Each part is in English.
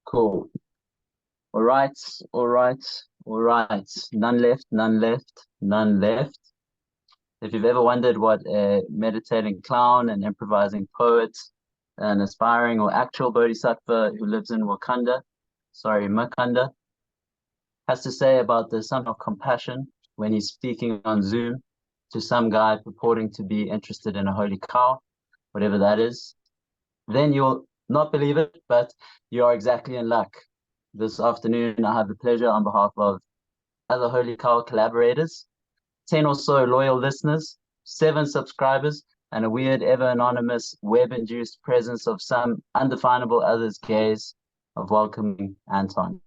Cool. All right, all right, all right. None left, none left, none left. If you've ever wondered what a meditating clown, an improvising poet, an aspiring or actual bodhisattva who lives in Makanda, has to say about the sum of compassion when he's speaking on Zoom to some guy purporting to be interested in a holy cow, whatever that is, then you'll not believe it, but you are exactly in luck. This afternoon, I have the pleasure on behalf of other Holy Cow collaborators, 10 or so loyal listeners, 7 subscribers, and a weird, ever anonymous, web induced presence of some undefinable other's gaze of welcoming Anton.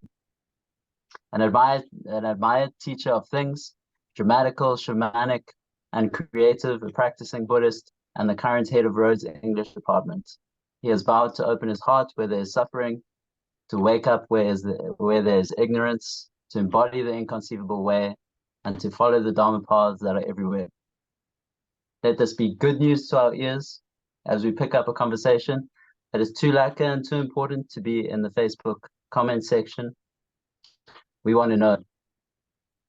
An admired teacher of things, dramatical, shamanic, and creative, a practicing Buddhist, and the current head of Rhodes English department. He has vowed to open his heart where there is suffering, to wake up where there is ignorance, to embody the inconceivable way, and to follow the Dharma paths that are everywhere. Let this be good news to our ears as we pick up a conversation that is too lacquer and too important to be in the Facebook comment section. We want to know,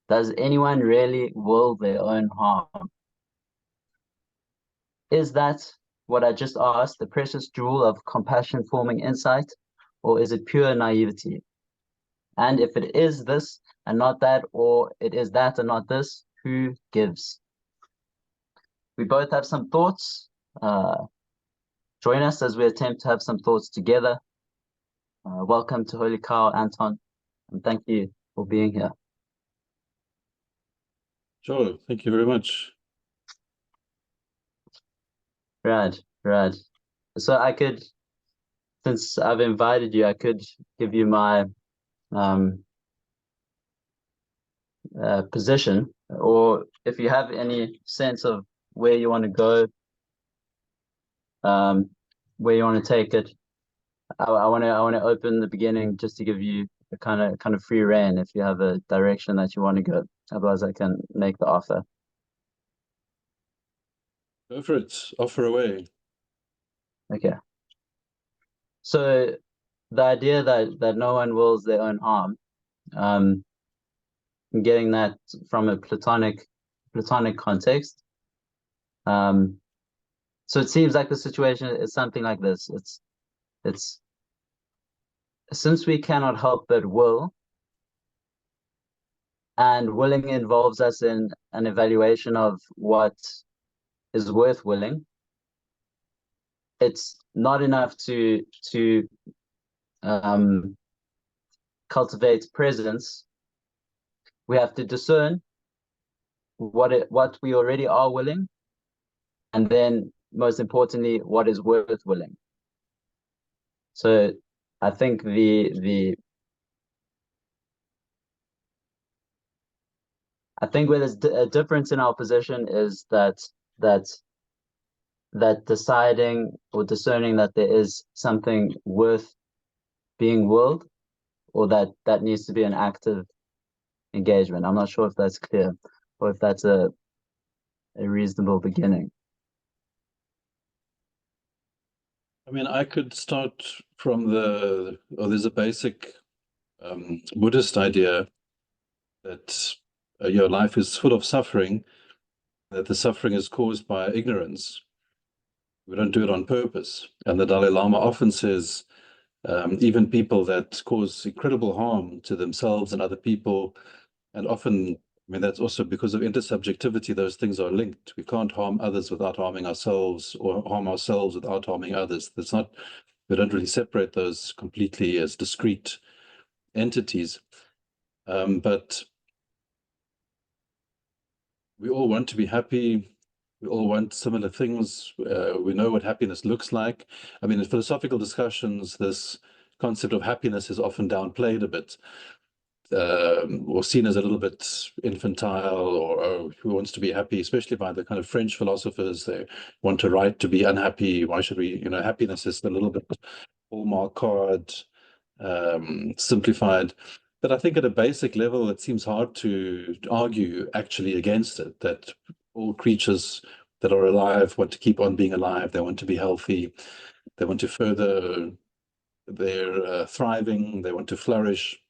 does anyone really will their own harm? Is that what I just asked, the precious jewel of compassion forming insight, or is it pure naivety? And if it is this and not that, or it is that and not this, who gives? We both have some thoughts. Join us as we attempt to have some thoughts together. Welcome to Holy Cow, Anton, and thank you for being here. Sure, thank you very much. Right. So I could, since I've invited you, I could give you my position, or if you have any sense of where you want to go, where you want to take it. I want to open the beginning just to give you a kind of free rein if you have a direction that you want to go. Otherwise, I can make the offer. Go for it. Offer away. Okay. So the idea that no one wills their own harm, I'm getting that from a platonic context. So it seems like the situation is something like this. It's since we cannot help but will, and willing involves us in an evaluation of what is worth willing. It's not enough to cultivate presence. We have to discern what we already are willing, and then most importantly, what is worth willing. So I think I think where there's a difference in our position is that deciding or discerning that there is something worth being willed, or that needs to be an active engagement. I'm not sure if that's clear, or if that's a reasonable beginning. I mean, I could start from there's a basic Buddhist idea that your life is full of suffering, that the suffering is caused by ignorance. We don't do it on purpose. And the Dalai Lama often says, even people that cause incredible harm to themselves and other people, and often, I mean, that's also because of intersubjectivity, those things are linked. We can't harm others without harming ourselves, or harm ourselves without harming others. We don't really separate those completely as discrete entities. But we all want to be happy. We all want similar things. We know what happiness looks like. I mean, in philosophical discussions, this concept of happiness is often downplayed a bit, or seen as a little bit infantile, or oh, who wants to be happy, especially by the kind of French philosophers. They want a right to be unhappy. Why should we, happiness is a little bit Hallmark card, simplified. But I think at a basic level, it seems hard to argue actually against it, that all creatures that are alive want to keep on being alive. They want to be healthy. They want to further they're thriving, they want to flourish.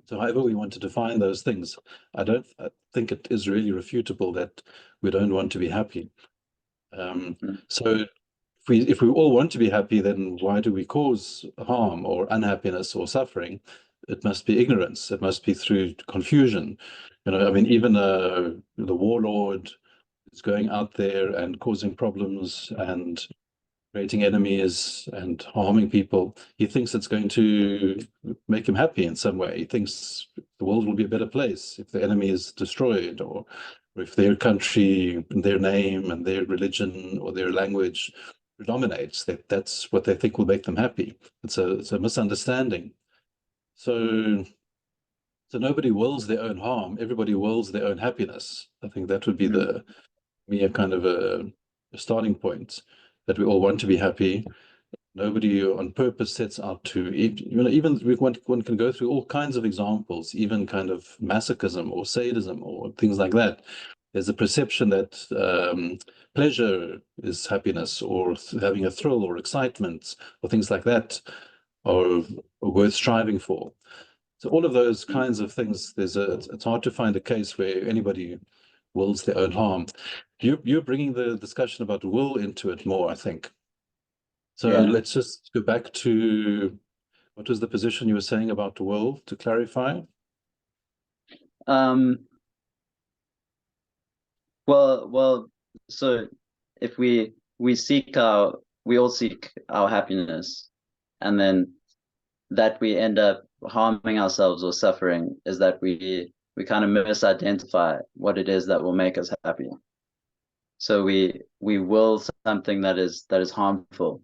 So however we want to define those things, I think it is really refutable that we don't want to be happy. So if we all want to be happy, then why do we cause harm or unhappiness or suffering? It must be ignorance. It must be through confusion. I mean, even the warlord is going out there and causing problems and creating enemies and harming people. He thinks it's going to make him happy in some way. He thinks the world will be a better place if the enemy is destroyed, or if their country, their name, and their religion or their language predominates. That's what they think will make them happy. It's a misunderstanding. So nobody wills their own harm. Everybody wills their own happiness. I think that would be a kind of a starting point, that we all want to be happy. Nobody on purpose sets out to, even one can go through all kinds of examples, even kind of masochism or sadism or things like that. There's a perception that pleasure is happiness, or having a thrill or excitement or things like that are worth striving for. So all of those kinds of things, it's hard to find a case where anybody wills their own harm. You're bringing the discussion about will into it more, I think. So Yeah. let's just go back to what was the position you were saying about the will, to clarify? Well, so if we all seek our happiness, and then that we end up harming ourselves or suffering, is that we kind of misidentify what it is that will make us happy. So we will something that is harmful.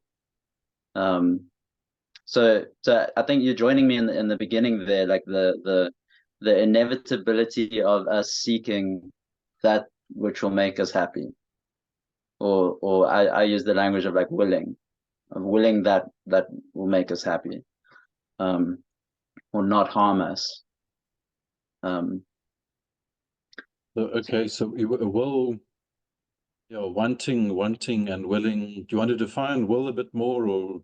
So I think you're joining me in the beginning there, like the inevitability of us seeking that which will make us happy, or I use the language of like willing that will make us happy, or not harm us. Okay, so will, wanting and willing. Do you want to define will a bit more, or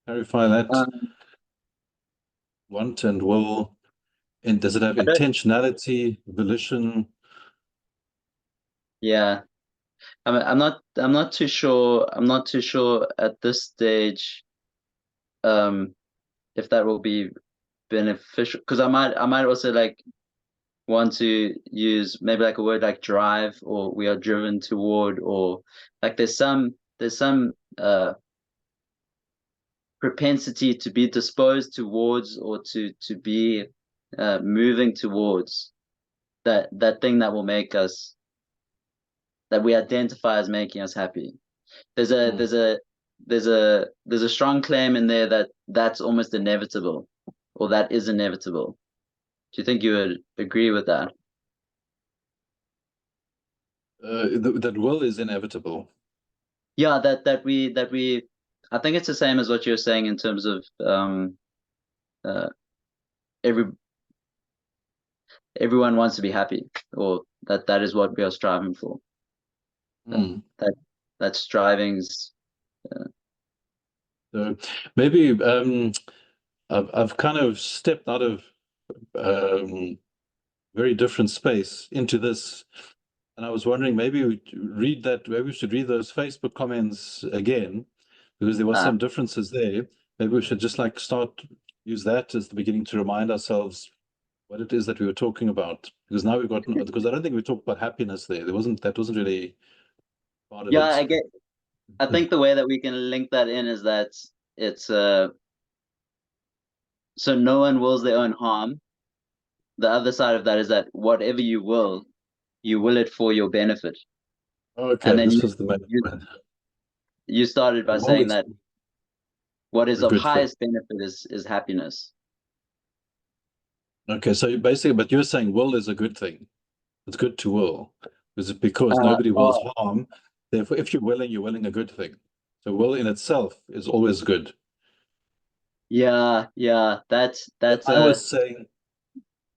clarify that? Want and will, and does it have intentionality, volition? Yeah, I'm not too sure. I'm not too sure at this stage, if that will be beneficial, because I might also like want to use maybe like a word like drive, or we are driven toward, or like there's some propensity to be disposed towards, or to be moving towards that thing that will make us, that we identify as making us happy. There's a strong claim in there that that's almost inevitable, or that is inevitable. Do you think you would agree with that? That will is inevitable. Yeah, that we I think it's the same as what you're saying in terms of uh every everyone wants to be happy, or that is what we are striving for. That that striving's So maybe I've kind of stepped out of very different space into this, and I was wondering, maybe we should read those Facebook comments again, because there was some differences there. Maybe we should just like use that as the beginning to remind ourselves what it is that we were talking about, because now because I don't think we talked about happiness there. That wasn't really part of yeah, it. I think the way that we can link that in is that it's so no one wills their own harm. The other side of that is that whatever you will it for your benefit. Okay, And then this was the main you point. you started by Well, saying it's that what is a of good thing. highest benefit is happiness. Okay, so basically, but you're saying will is a good thing. It's good to will. Because nobody wills Oh, harm. Therefore, if you're willing a good thing. So will in itself is always good. yeah, that's I was saying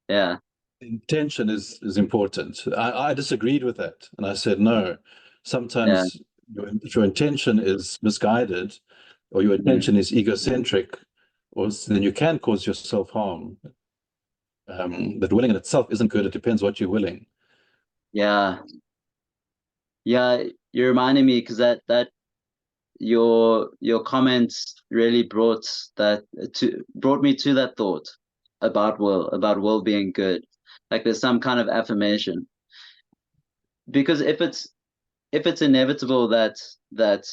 yeah, intention is important. I disagreed with that. And I said, no, yeah. sometimes if your intention is misguided, or your Mm, intention is egocentric, or then you can cause yourself harm. That willing in itself isn't good. It depends what you're willing. Yeah. Yeah, you're reminding me because that your comments really brought me to that thought about will being good. Like there's some kind of affirmation. Because if it's inevitable that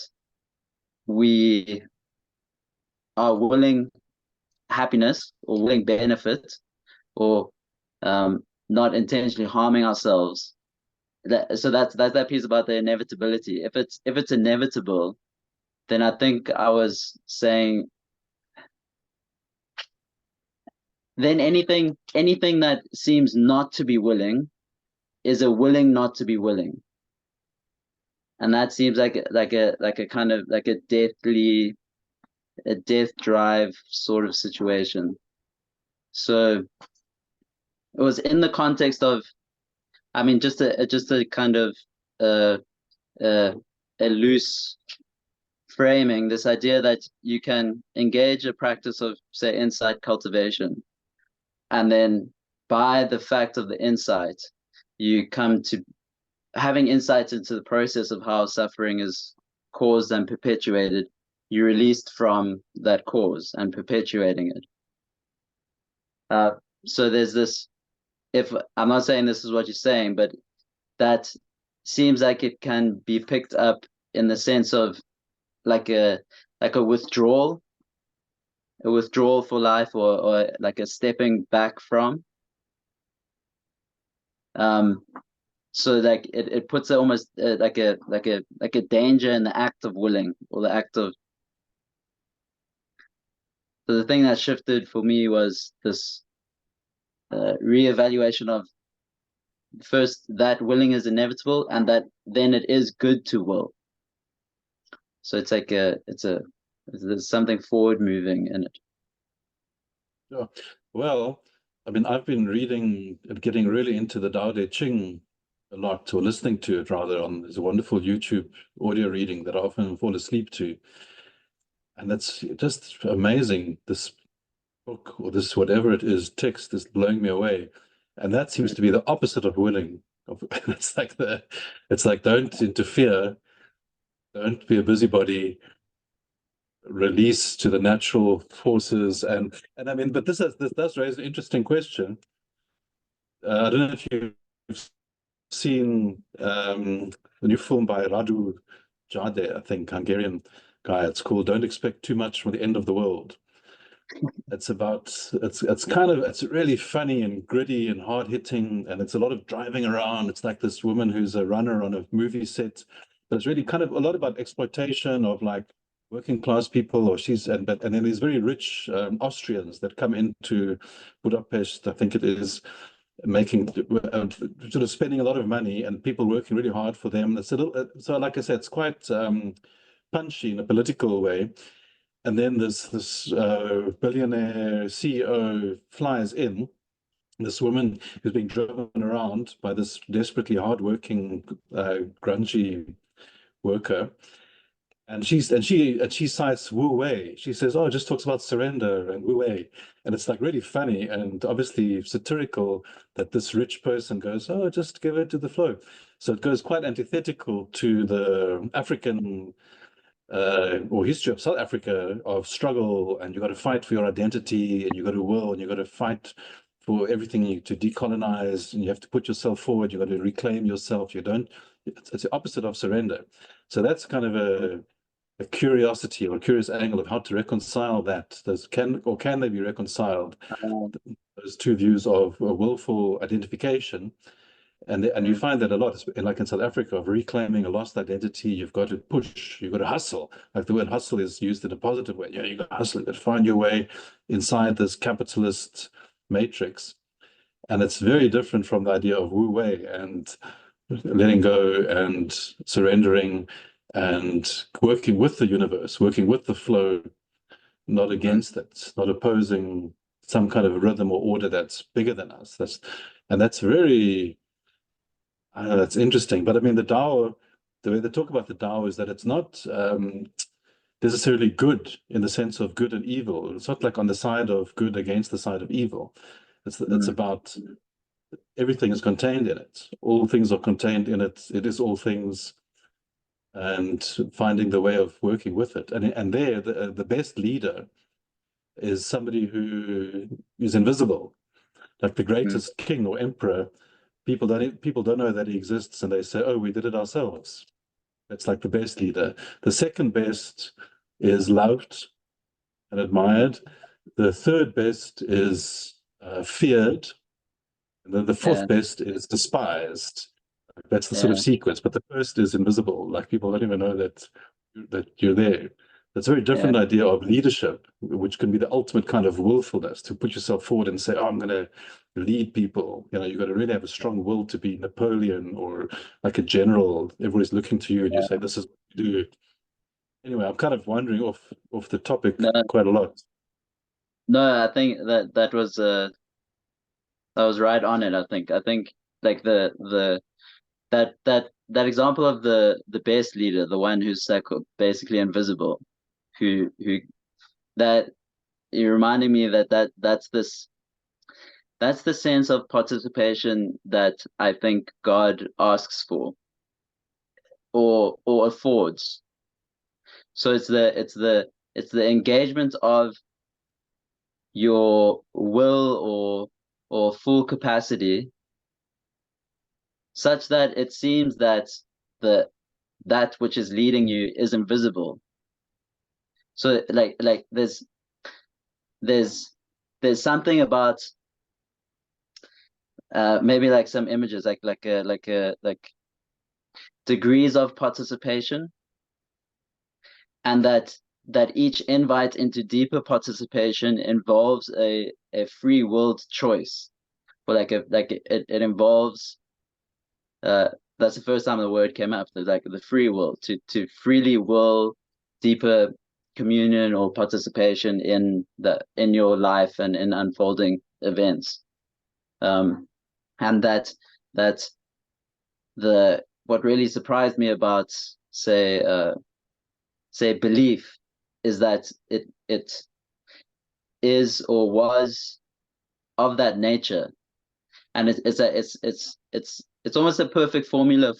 we are willing happiness or willing benefit or not intentionally harming ourselves, so that's that piece about the inevitability. If it's inevitable, then I think I was saying then anything that seems not to be willing is a willing not to be willing, and that seems like a kind of like a death drive sort of situation. So it was in the context of, I mean, just a kind of uh, uh, a loose framing, this idea that you can engage a practice of, say, insight cultivation, and then by the fact of the insight, you come to having insights into the process of how suffering is caused and perpetuated. You're released from that cause and perpetuating it. So there's this, if I'm not saying this is what you're saying, but that seems like it can be picked up in the sense of like a withdrawal for life, or like a stepping back from. Um, so like it puts it almost like a danger in the act of willing, or the act of. So the thing that shifted for me was this reevaluation of, first, that willing is inevitable, and that then it is good to will. So it's like there's something forward moving in it. Yeah. Well, I mean, I've been reading and getting really into the Tao Te Ching a lot, or listening to it rather, on this wonderful YouTube audio reading that I often fall asleep to. And that's just amazing. This book, or this whatever it is, text is blowing me away. And that seems to be the opposite of willing. It's like don't interfere, don't be a busybody, release to the natural forces. And I mean, but this does raise an interesting question. I don't know if you've seen the new film by Radu Jade, I think, Hungarian guy. It's called "Don't Expect Too Much from the End of the World." It's really funny and gritty and hard hitting, and it's a lot of driving around. It's like this woman who's a runner on a movie set, but it's really kind of a lot about exploitation of like working class people, or and then these very rich Austrians that come into Budapest, I think it is, making sort of spending a lot of money, and people working really hard for them. It's a little, so like I said, it's quite punchy in a political way. And then this billionaire CEO flies in, this woman who's being driven around by this desperately hardworking, grungy worker. And she cites Wu Wei. She says, "Oh, it just talks about surrender and Wu Wei," and it's like really funny and obviously satirical that this rich person goes, "Oh, just give it to the flow." So it goes quite antithetical to the African or history of South Africa of struggle, and you got to fight for your identity, and you got to will, and you got to fight for everything to decolonize, and you have to put yourself forward. You got to reclaim yourself. You don't. It's the opposite of surrender. So that's kind of a curiosity or a curious angle of how to reconcile that. Can they be reconciled? Um, Those two views of willful identification, and you find that a lot, like in South Africa, of reclaiming a lost identity. You've got to push, you've got to hustle. Like the word hustle is used in a positive way. Yeah, you got to hustle, you got to find your way inside this capitalist matrix. And it's very different from the idea of Wu Wei and letting go and surrendering and working with the universe, working with the flow, not against it, not opposing some kind of rhythm or order that's bigger than us. That's very, I know, that's interesting. But I mean, the way they talk about the Tao is that it's not necessarily good in the sense of good and evil. It's not like on the side of good against the side of evil. It's about everything is contained in it. All things are contained in it. It is all things, and finding the way of working with it. And there, the best leader is somebody who is invisible, like the greatest king or emperor. People don't know that he exists, and they say, "Oh, we did it ourselves." That's like the best leader. The second best is loved and admired. The third best is feared. And then the fourth Yeah, best is despised. That's the sort of yeah, sequence. But the first is invisible. Like people don't even know that you're there. That's a very yeah, different idea of leadership, which can be the ultimate kind of willfulness to put yourself forward and say, "Oh, I'm going to lead people." You know, you've got to really have a strong will to be Napoleon or like a general. Everybody's looking to you, and you yeah. say, "This is what you do." Anyway, I'm kind of wandering off the topic No, quite a lot. no, I think that was right on it. I think like that example of the best leader, the one who's like basically invisible, who that it reminded me that's the sense of participation that I think God asks for or affords. So it's the engagement of your will or full capacity, such that it seems that the that which is leading you is invisible. So like there's there's something about maybe like some images like degrees of participation, and that each invite into deeper participation involves a free willed choice, or it involves uh that's the first time the word came up, like the free will to freely will deeper communion or participation in your life and in unfolding events. And that the what really surprised me about say belief is that it is or was of that nature, and it's almost a perfect formula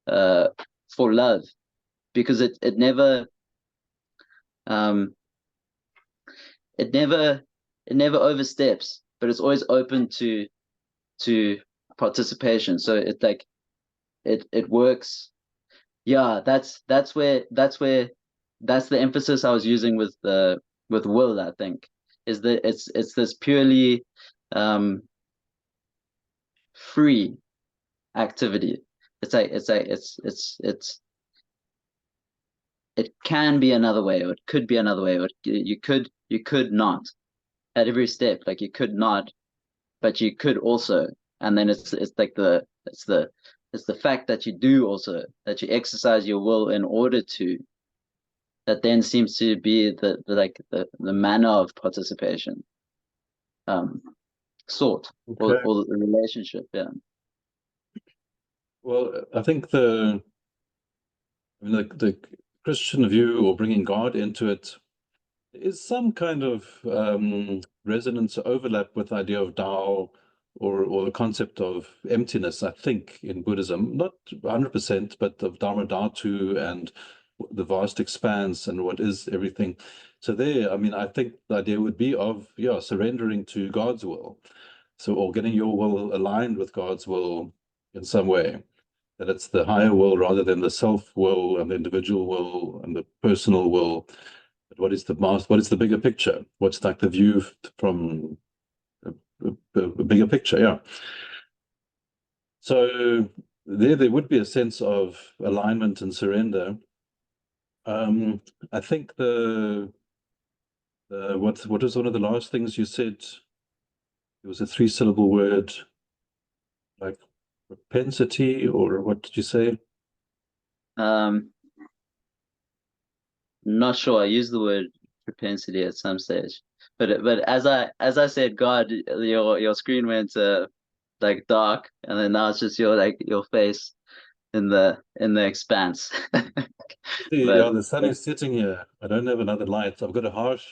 uh for love, because um it never it never oversteps, but it's always open to participation. So it works. Yeah, that's the emphasis I was using with will, I think, is that it's this purely um free activity. It's it can be another way, or it could be another way, or you could not at every step, like you could not, but you could also. And then it's like it's the fact that you do also, that you exercise your will in order to, that then seems to be the manner of participation, um sought, Okay. or the relationship. Yeah. Well, I think the Christian view or bringing God into it is some kind of resonance overlap with the idea of Tao or the concept of emptiness, I think, in Buddhism. Not 100%, but of Dharma Dhatu and the vast expanse and what is everything. So there, I mean, I think the idea would be of, yeah, surrendering to God's will. So, or getting your will aligned with God's will in some way. That it's the higher will rather than the self will and the individual will and the personal will. But what is the bigger picture? What's like the view from a bigger picture? Yeah. So there would be a sense of alignment and surrender. I think what was one of the last things you said? It was a three-syllable word, like propensity, or what did you say? um Not sure. I used the word propensity at some stage, but as I said, God, your screen went like dark, and then now it's just your face in the expanse. See, But yeah, the sun is setting here. I don't have another light. I've got a harsh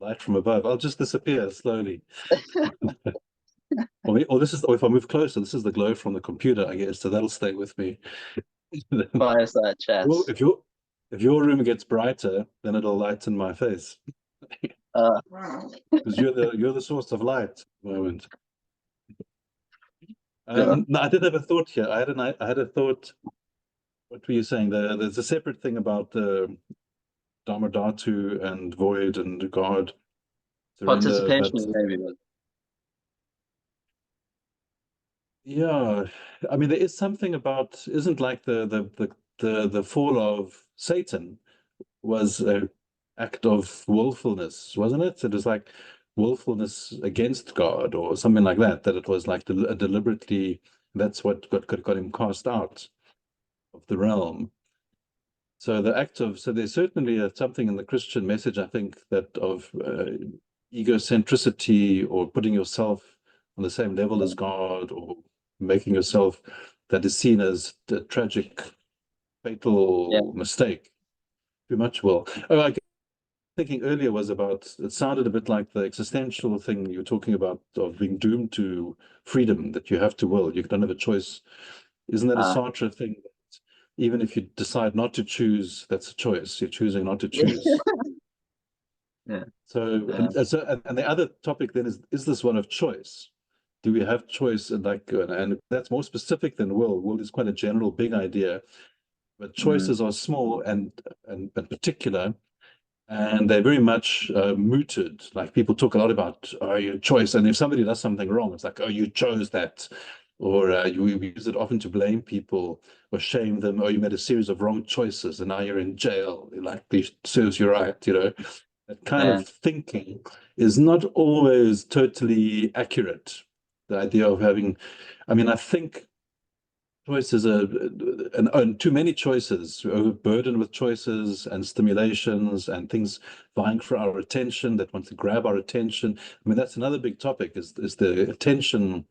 light from above. I'll just disappear slowly. Or if I move closer, this is the glow from the computer, I guess. So that'll stay with me. fireside Well, chats. if your room gets brighter, then it'll lighten my face Uh, because you're the source of light at the moment. yeah. No, I did have a thought here. I had a thought. What were you saying? There's a separate thing about Dharma Dhatu and void and God, surrender, Participation but in maybe. yeah, I mean there is something about isn't like the fall of Satan was an act of willfulness, wasn't it? It was like willfulness against God or something like that, that it was like deliberately, that's what got him cast out of the realm. So so there's certainly something in the Christian message, I think, that of egocentricity or putting yourself on the same level as God or making yourself that is seen as a tragic, Yeah. fatal mistake. Too much will. Oh, I thinking earlier was about, it sounded a bit like the existential thing you were talking about of being doomed to freedom, that you have to will, you don't have a choice. Isn't that a Uh, Sartre thing? Even if you decide not to choose, that's a choice. You're choosing not to choose. yeah. So, Yeah. and the other topic then is this one of choice? Do we have choice? And that's more specific than will. Will is quite a general, big idea, but Mm, choices are small and particular. And they're very much mooted. Like people talk a lot about your choice, and if somebody does something wrong, it's like, oh, you chose that, or we use it often to blame people or shame them. Oh, you made a series of wrong choices, and now you're in jail. Like this serves you right, That kind yeah. of thinking is not always totally accurate. The idea of having, I mean, I think choices are and too many choices, we're overburdened with choices and stimulations and things vying for our attention that want to grab our attention. I mean, that's another big topic is the attention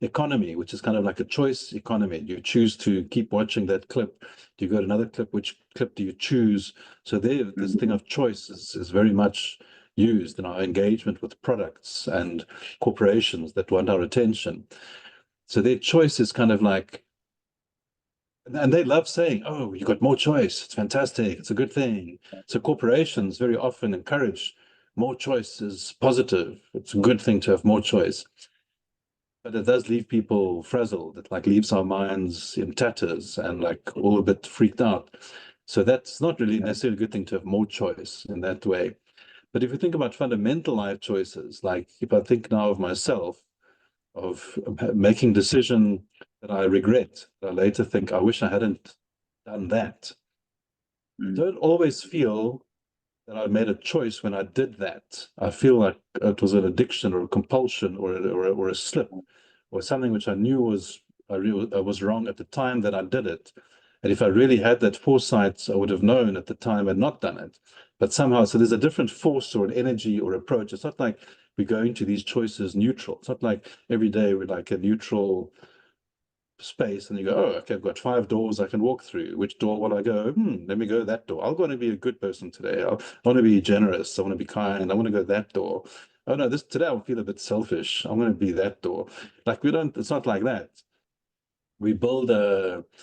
economy, which is kind of like a choice economy. You choose to keep watching that clip. Do you go to another clip? Which clip do you choose? So this thing Mm, of choice is very much used in our engagement with products and corporations that want our attention. So their choice is kind of like, and they love saying, "Oh, you got more choice. It's fantastic. It's a good thing." So corporations very often encourage more choice is positive. It's a good thing to have more choice. But it does leave people frazzled. It like leaves our minds in tatters and like all a bit freaked out. So that's not really yeah. necessarily a good thing to have more choice in that way. But if you think about fundamental life choices, like if I think now of myself, of making decision that I regret, that I later think I wish I hadn't done that. I Mm, don't always feel that I made a choice when I did that. I feel like it was an addiction or a compulsion or a slip or something which I knew I was wrong at the time that I did it. And if I really had that foresight, I would have known at the time and not done it. But somehow, so there's a different force or an energy or approach. It's not like we go into these choices neutral. It's not like every day we're like a neutral space and you go, oh, okay, I've got 5 doors I can walk through. Which door will I go? Let me go that door. I'm going to be a good person today. I want to be generous. I want to be kind. I want to go that door. Oh no, this today I feel a bit selfish. I'm going to be that door. Like we don't, it's not like that. We build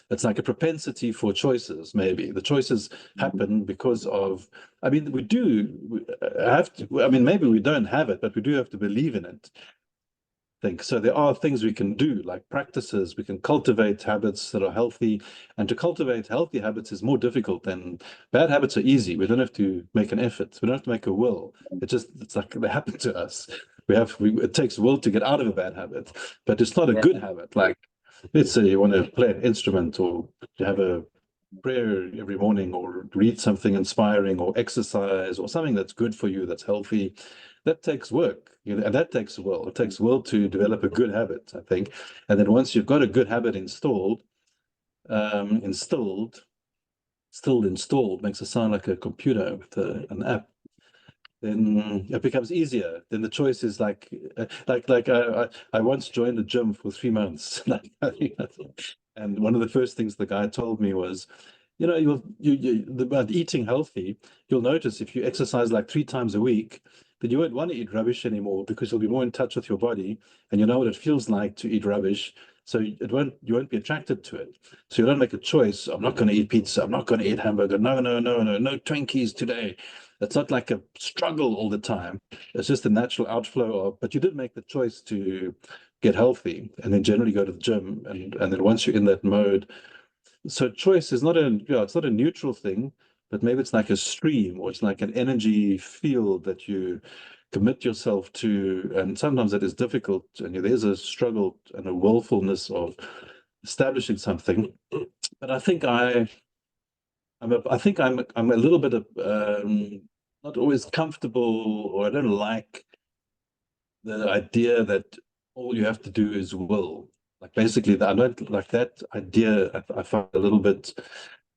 it's like a propensity for choices, maybe. The choices mm, happen because of, I mean, we have to, I mean, maybe we don't have it, but we do have to believe in it think. So there are things we can do, like practices. We can cultivate habits that are healthy. And to cultivate healthy habits is more difficult than bad habits are easy. We don't have to make an effort. We don't have to make a will. It's like they happen to us. It takes will to get out of a bad habit, but it's not a yeah. good habit. Like let's say you want to play an instrument or you have a prayer every morning or read something inspiring or exercise or something that's good for you, that's healthy, that takes work, and that takes will. It takes will to develop a good habit, I think. And then once you've got a good habit installed, still installed, makes it sound like a computer with an app, then it becomes easier. Then the choice is like I once joined the gym for 3 months. And one of the first things the guy told me was, about eating healthy, you'll notice if you exercise like 3 times a week, then you won't want to eat rubbish anymore because you'll be more in touch with your body and you know what it feels like to eat rubbish. So you won't be attracted to it. So you don't make a choice. I'm not going to eat pizza. I'm not going to eat hamburger. No, no, no, no, no Twinkies today. It's not like a struggle all the time. It's just a natural outflow of, but you did make the choice to get healthy and then generally go to the gym. And then once you're in that mode, so choice is not it's not a neutral thing, but maybe it's like a stream or it's like an energy field that you commit yourself to. And sometimes that is difficult. And there's a struggle and a willfulness of establishing something. But I think I'm a little bit of not always comfortable, or I don't like the idea that all you have to do is will. Like basically, I don't like that idea. I find a little bit.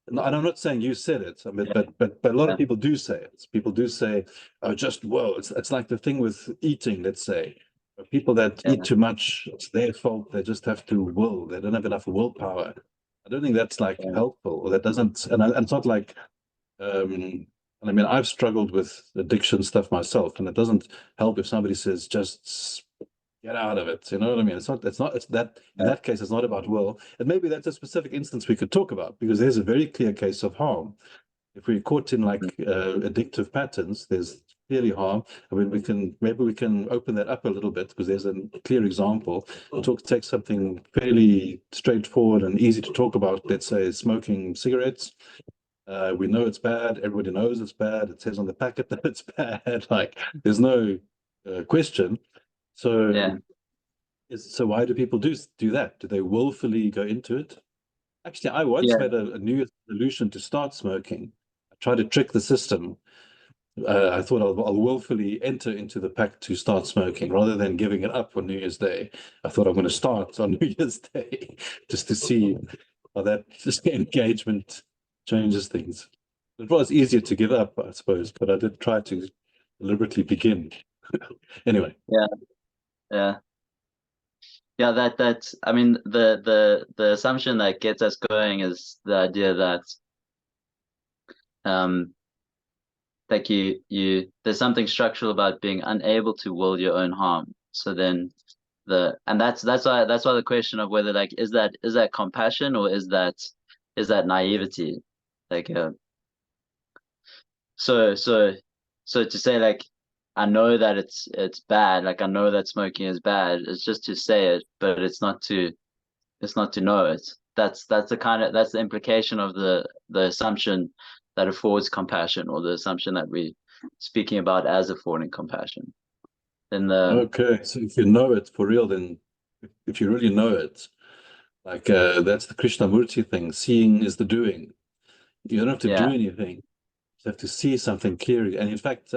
And I'm not saying you said it. I mean, Yeah, but a lot of yeah, people do say it. People do say, "Oh, just will." It's like the thing with eating. Let's say people that eat yeah, too much, it's their fault. They just have to will. They don't have enough willpower. I don't think that's like yeah, helpful, or that doesn't. And it's not like and I mean, I've struggled with addiction stuff myself, and it doesn't help if somebody says, just get out of it. You know what I mean? It's that, in yeah, that case, it's not about will. And maybe that's a specific instance we could talk about because there's a very clear case of harm. If we're caught in like addictive patterns, there's clearly harm. I mean, maybe we can open that up a little bit because there's a clear example. Take something fairly straightforward and easy to talk about. Let's say smoking cigarettes. We know it's bad. Everybody knows it's bad. It says on the packet that it's bad. Like there's no question. yeah, So, so why do people do that? Do they willfully go into it? Actually, I once yeah, made a New Year's resolution to start smoking. I tried to trick the system. I thought I'll willfully enter into the pact to start smoking rather than giving it up on New Year's Day. I thought I'm going to start on New Year's Day just to see how that engagement changes things. It was easier to give up, I suppose, but I did try to deliberately begin. Anyway, yeah, yeah. Yeah, that's I mean the assumption that gets us going is the idea that um like there's something structural about being unable to will your own harm. So then and that's why the question of whether like is that compassion or is that naivety? Like so to say like I know that it's bad, like I know that smoking is bad, it's just to say it, but it's not to know it. That's the implication of the assumption that affords compassion, or the assumption that we speaking about as affording compassion. In the okay. So if you know it for real, then if you really know it, like that's the Krishnamurti thing. Seeing is the doing. You don't have to Yeah, do anything. You have to see something clearly. And in fact,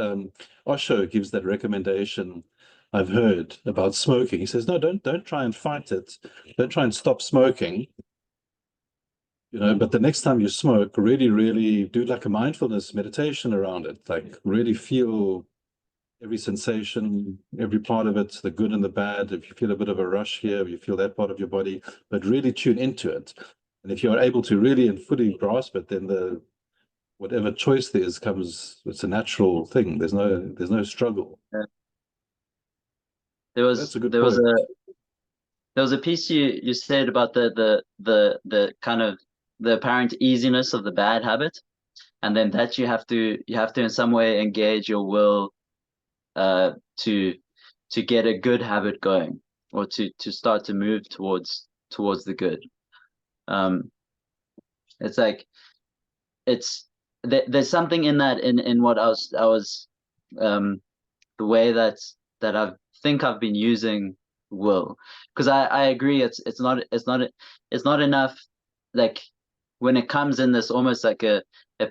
Osho gives that recommendation I've heard about smoking. He says, no, don't try and fight it. Don't try and stop smoking. But the next time you smoke, really, really do like a mindfulness meditation around it. Like really feel every sensation, every part of it, the good and the bad. If you feel a bit of a rush here, you feel that part of your body, but really tune into it. And if you're able to really and fully grasp it, then whatever choice there is comes, it's a natural thing. There's no struggle. yeah. There was That's a good there was point. a there was a piece you said about the kind of the apparent easiness of the bad habit, and then that you have to in some way engage your will uh to to get a good habit going, or to start to move towards the good. Um, it's like there's something in that in what I was um the way that I think I've been using will, because I agree it's not enough, like when it comes in this almost like a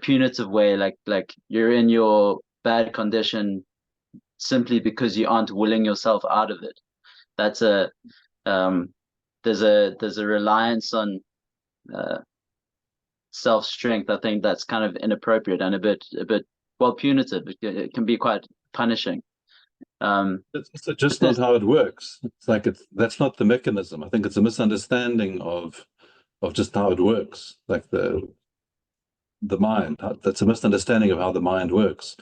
punitive way, like you're in your bad condition simply because you aren't willing yourself out of it. That's a um there's a reliance on uh self strength, I think, that's kind of inappropriate and a bit well punitive. It can be quite punishing. It's just not There's how it works. It's like that's not the mechanism. I think it's a misunderstanding of just how it works. Like the mind. That's a misunderstanding of how the mind works.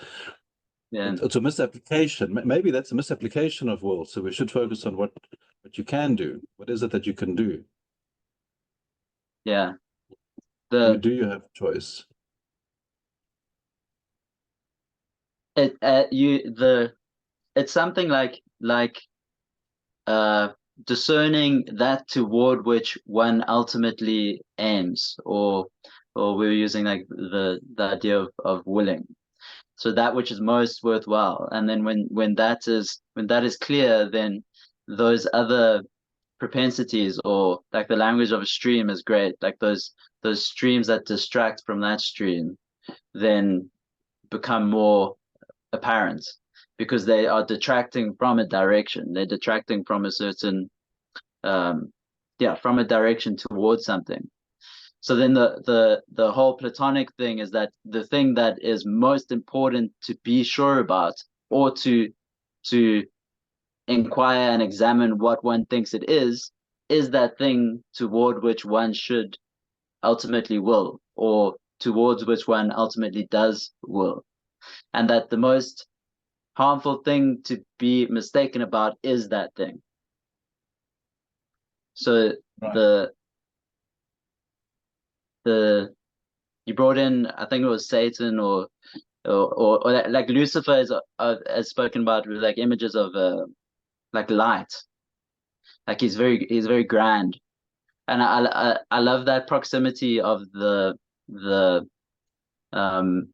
Yeah, It's a misapplication. Maybe that's a misapplication of will. So we should focus on what you can do. What is it that you can do? yeah. The Do you have choice? it you the it's something like uh discerning that toward which one ultimately aims, or we were using like the idea of willing. So that which is most worthwhile, and then when that is clear, then those other propensities, or like the language of a stream is great, like those streams that distract from that stream then become more apparent, because they are detracting from a direction, they're detracting from a certain um yeah, from a direction towards something. So then the whole Platonic thing is that the thing that is most important to be sure about, or to inquire and examine what one thinks it is that thing toward which one should ultimately will, or towards which one ultimately does will. And that the most harmful thing to be mistaken about is that thing. So Right. the the you brought in, I think it was Satan, or like Lucifer is spoken about with like images of like light, like he's very grand, and I love that proximity of the um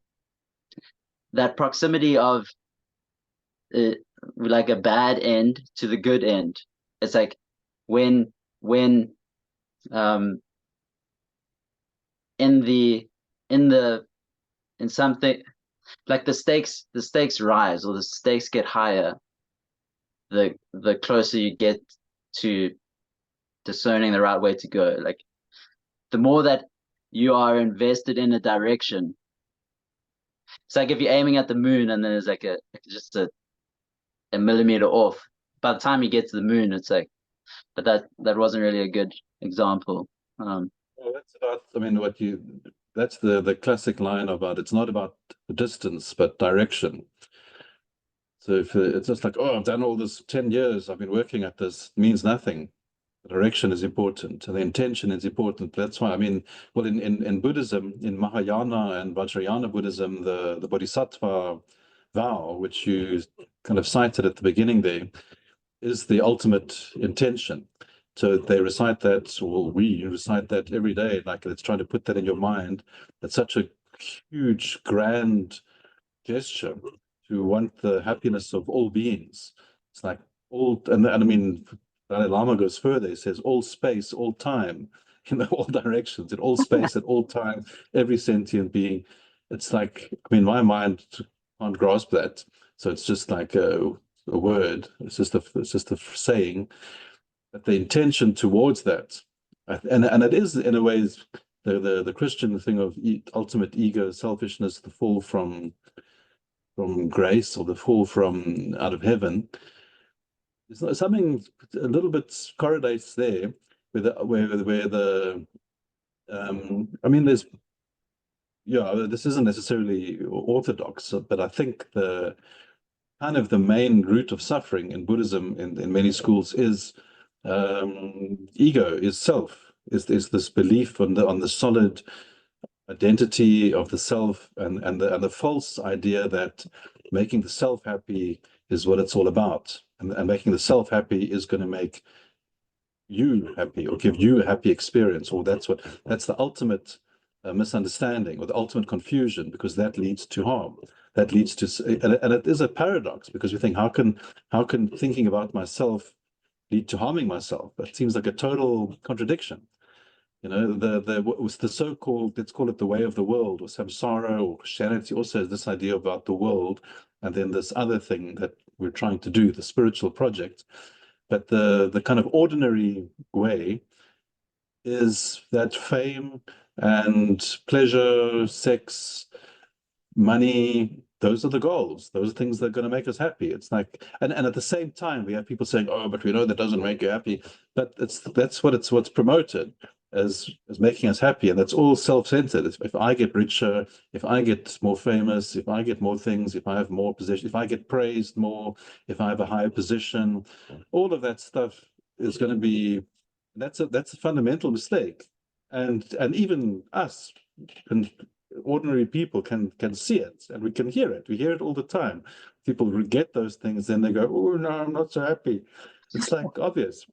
that proximity of uh, like a bad end to the good end. It's like when um in the in the in something, like the stakes rise, or the stakes get higher the closer you get to discerning the right way to go. Like the more that you are invested in a direction, it's like if you're aiming at the moon and then there's like just a millimeter off. By the time you get to the moon, it's like, but that wasn't really a good example. Well, that's about, I mean, that's the classic line about it's not about distance, but direction. So if it's just like, oh, I've done all this 10 years, I've been working at this, it means nothing. The direction is important, and the intention is important. That's why, I mean, well, in Buddhism, in Mahayana and Vajrayana Buddhism, the Bodhisattva vow, which you kind of cited at the beginning there, is the ultimate intention. So they recite that, or we recite that every day, like it's trying to put that in your mind. It's such a huge, grand gesture to want the happiness of all beings. It's like and I mean, Dalai Lama goes further. He says all space, all time, in all directions, in all space, at all time, every sentient being. It's like, I mean, my mind can't grasp that. So it's just like a word. It's just a saying, but the intention towards that, and it is in a way the Christian thing of ultimate ego, selfishness, the fall from grace, or the fall from out of heaven. There's something a little bit correlates there with where the I mean, there's, yeah, this isn't necessarily orthodox, but I think the kind of the main root of suffering in Buddhism in many schools is ego, is self, is this belief on the solid identity of the self, and the false idea that making the self happy is what it's all about, and making the self happy is going to make you happy or give you a happy experience, or that's the ultimate misunderstanding, or the ultimate confusion, because that leads to harm. That leads to, and it is a paradox, because you think, how can thinking about myself lead to harming myself? That seems like a total contradiction. You know, what was the so-called, let's call it the way of the world, or samsara, or Christianity also has this idea about the world, and then this other thing that we're trying to do, the spiritual project. But the kind of ordinary way is that fame and pleasure, sex, money, those are the goals. Those are things that are going to make us happy. It's like, and at the same time, we have people saying, "Oh, but we know that doesn't make you happy." But that's what's promoted. as making us happy, and that's all self-centered. If I get richer, if I get more famous, if I get more things, if I have more position, if I get praised more, if I have a higher position, all of that stuff is going to be that's a fundamental mistake, and even us can ordinary people can see it, and we can hear it. We hear it all the time. People get those things, then they go, "Oh no, I'm not so happy." It's like obvious,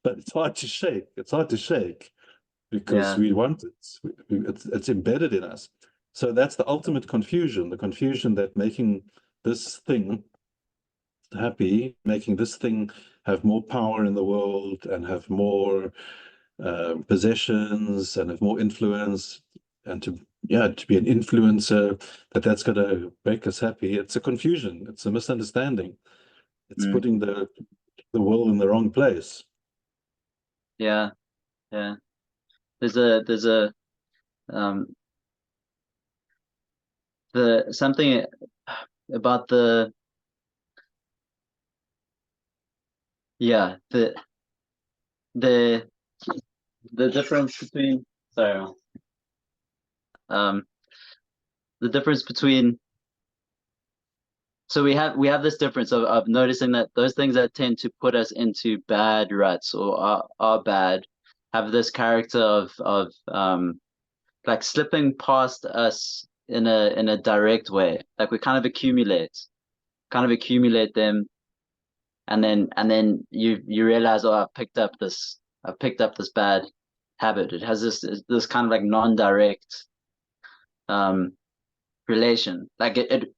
but it's hard to shake. It's hard to shake because Yeah. we want it. It's embedded in us. So that's the ultimate confusion, the confusion that making this thing happy, making this thing have more power in the world and have more possessions and have more influence, and to be an influencer, that's going to make us happy. It's a confusion. It's a misunderstanding. It's Mm. putting the world in the wrong place. Yeah. Yeah. There's a um the something about yeah the the difference between sorry um the difference between so we have this difference of noticing that those things that tend to put us into bad ruts or are bad have this character of like slipping past us in a direct way. Like we kind of accumulate them, and then you realize, oh, I've picked up this bad habit. It has this kind of like non-direct um relation. Like it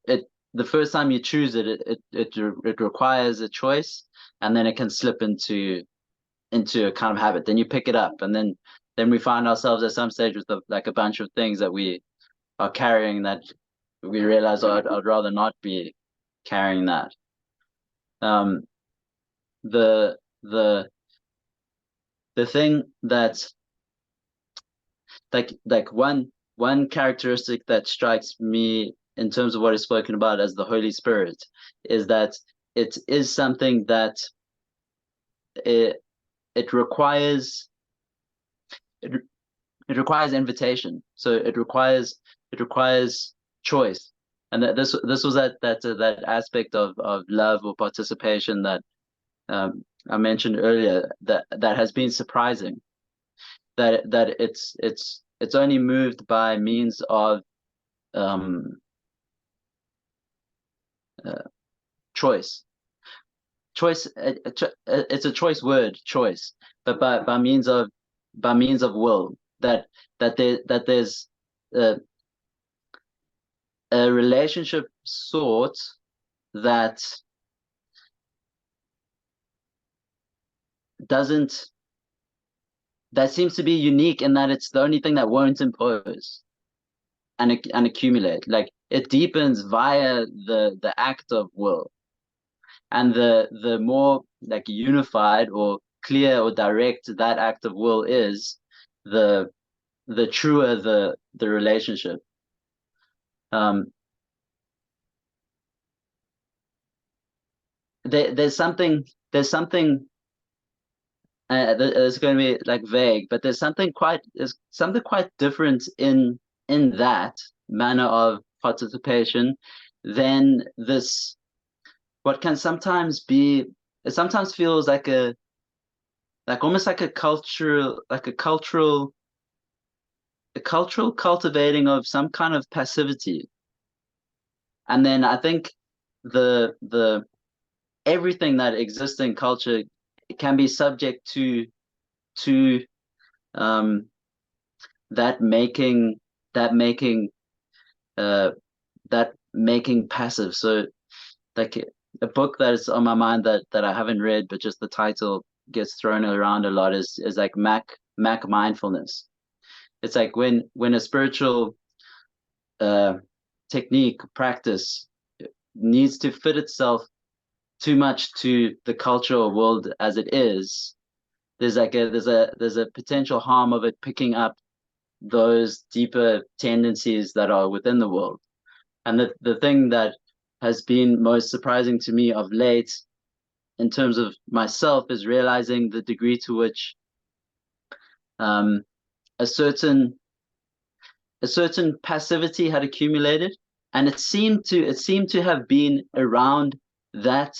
the first time you choose it requires a choice, and then it can slip into a kind of habit. Then you pick it up, and then we find ourselves at some stage with like a bunch of things that we are carrying that we realize, oh, I'd rather not be carrying that. Um, the the the thing that like one characteristic that strikes me in terms of what is spoken about as the Holy Spirit is that it is something that it it requires it, it requires invitation. So it requires choice. And that this was that aspect of love or participation that I mentioned earlier that has been surprising. That it's only moved by means of um, uh, choice. Choice. It's a choice word, choice, but by means of will. There's a, a relationship sort that doesn't that seems to be unique in that it's the only thing that won't impose and accumulate. Like it deepens via the act of will, and the more like unified or clear or direct that act of will is, the the truer the relationship. Um, there's something it's going to be like vague, but there's something quite different in that manner of participation than this what can sometimes be. It sometimes feels like almost like a cultural cultivating of some kind of passivity. And then I think the everything that exists in culture can be subject to um that making that making uh that making passive. So like a book that is on my mind that I haven't read, but just the title gets thrown around a lot is like Mac mindfulness. It's like when a spiritual uh technique practice needs to fit itself too much to the cultural world as it is, there's a potential harm of it picking up those deeper tendencies that are within the world. And the thing that has been most surprising to me of late in terms of myself is realizing the degree to which um, a certain passivity had accumulated, and it seemed to have been around that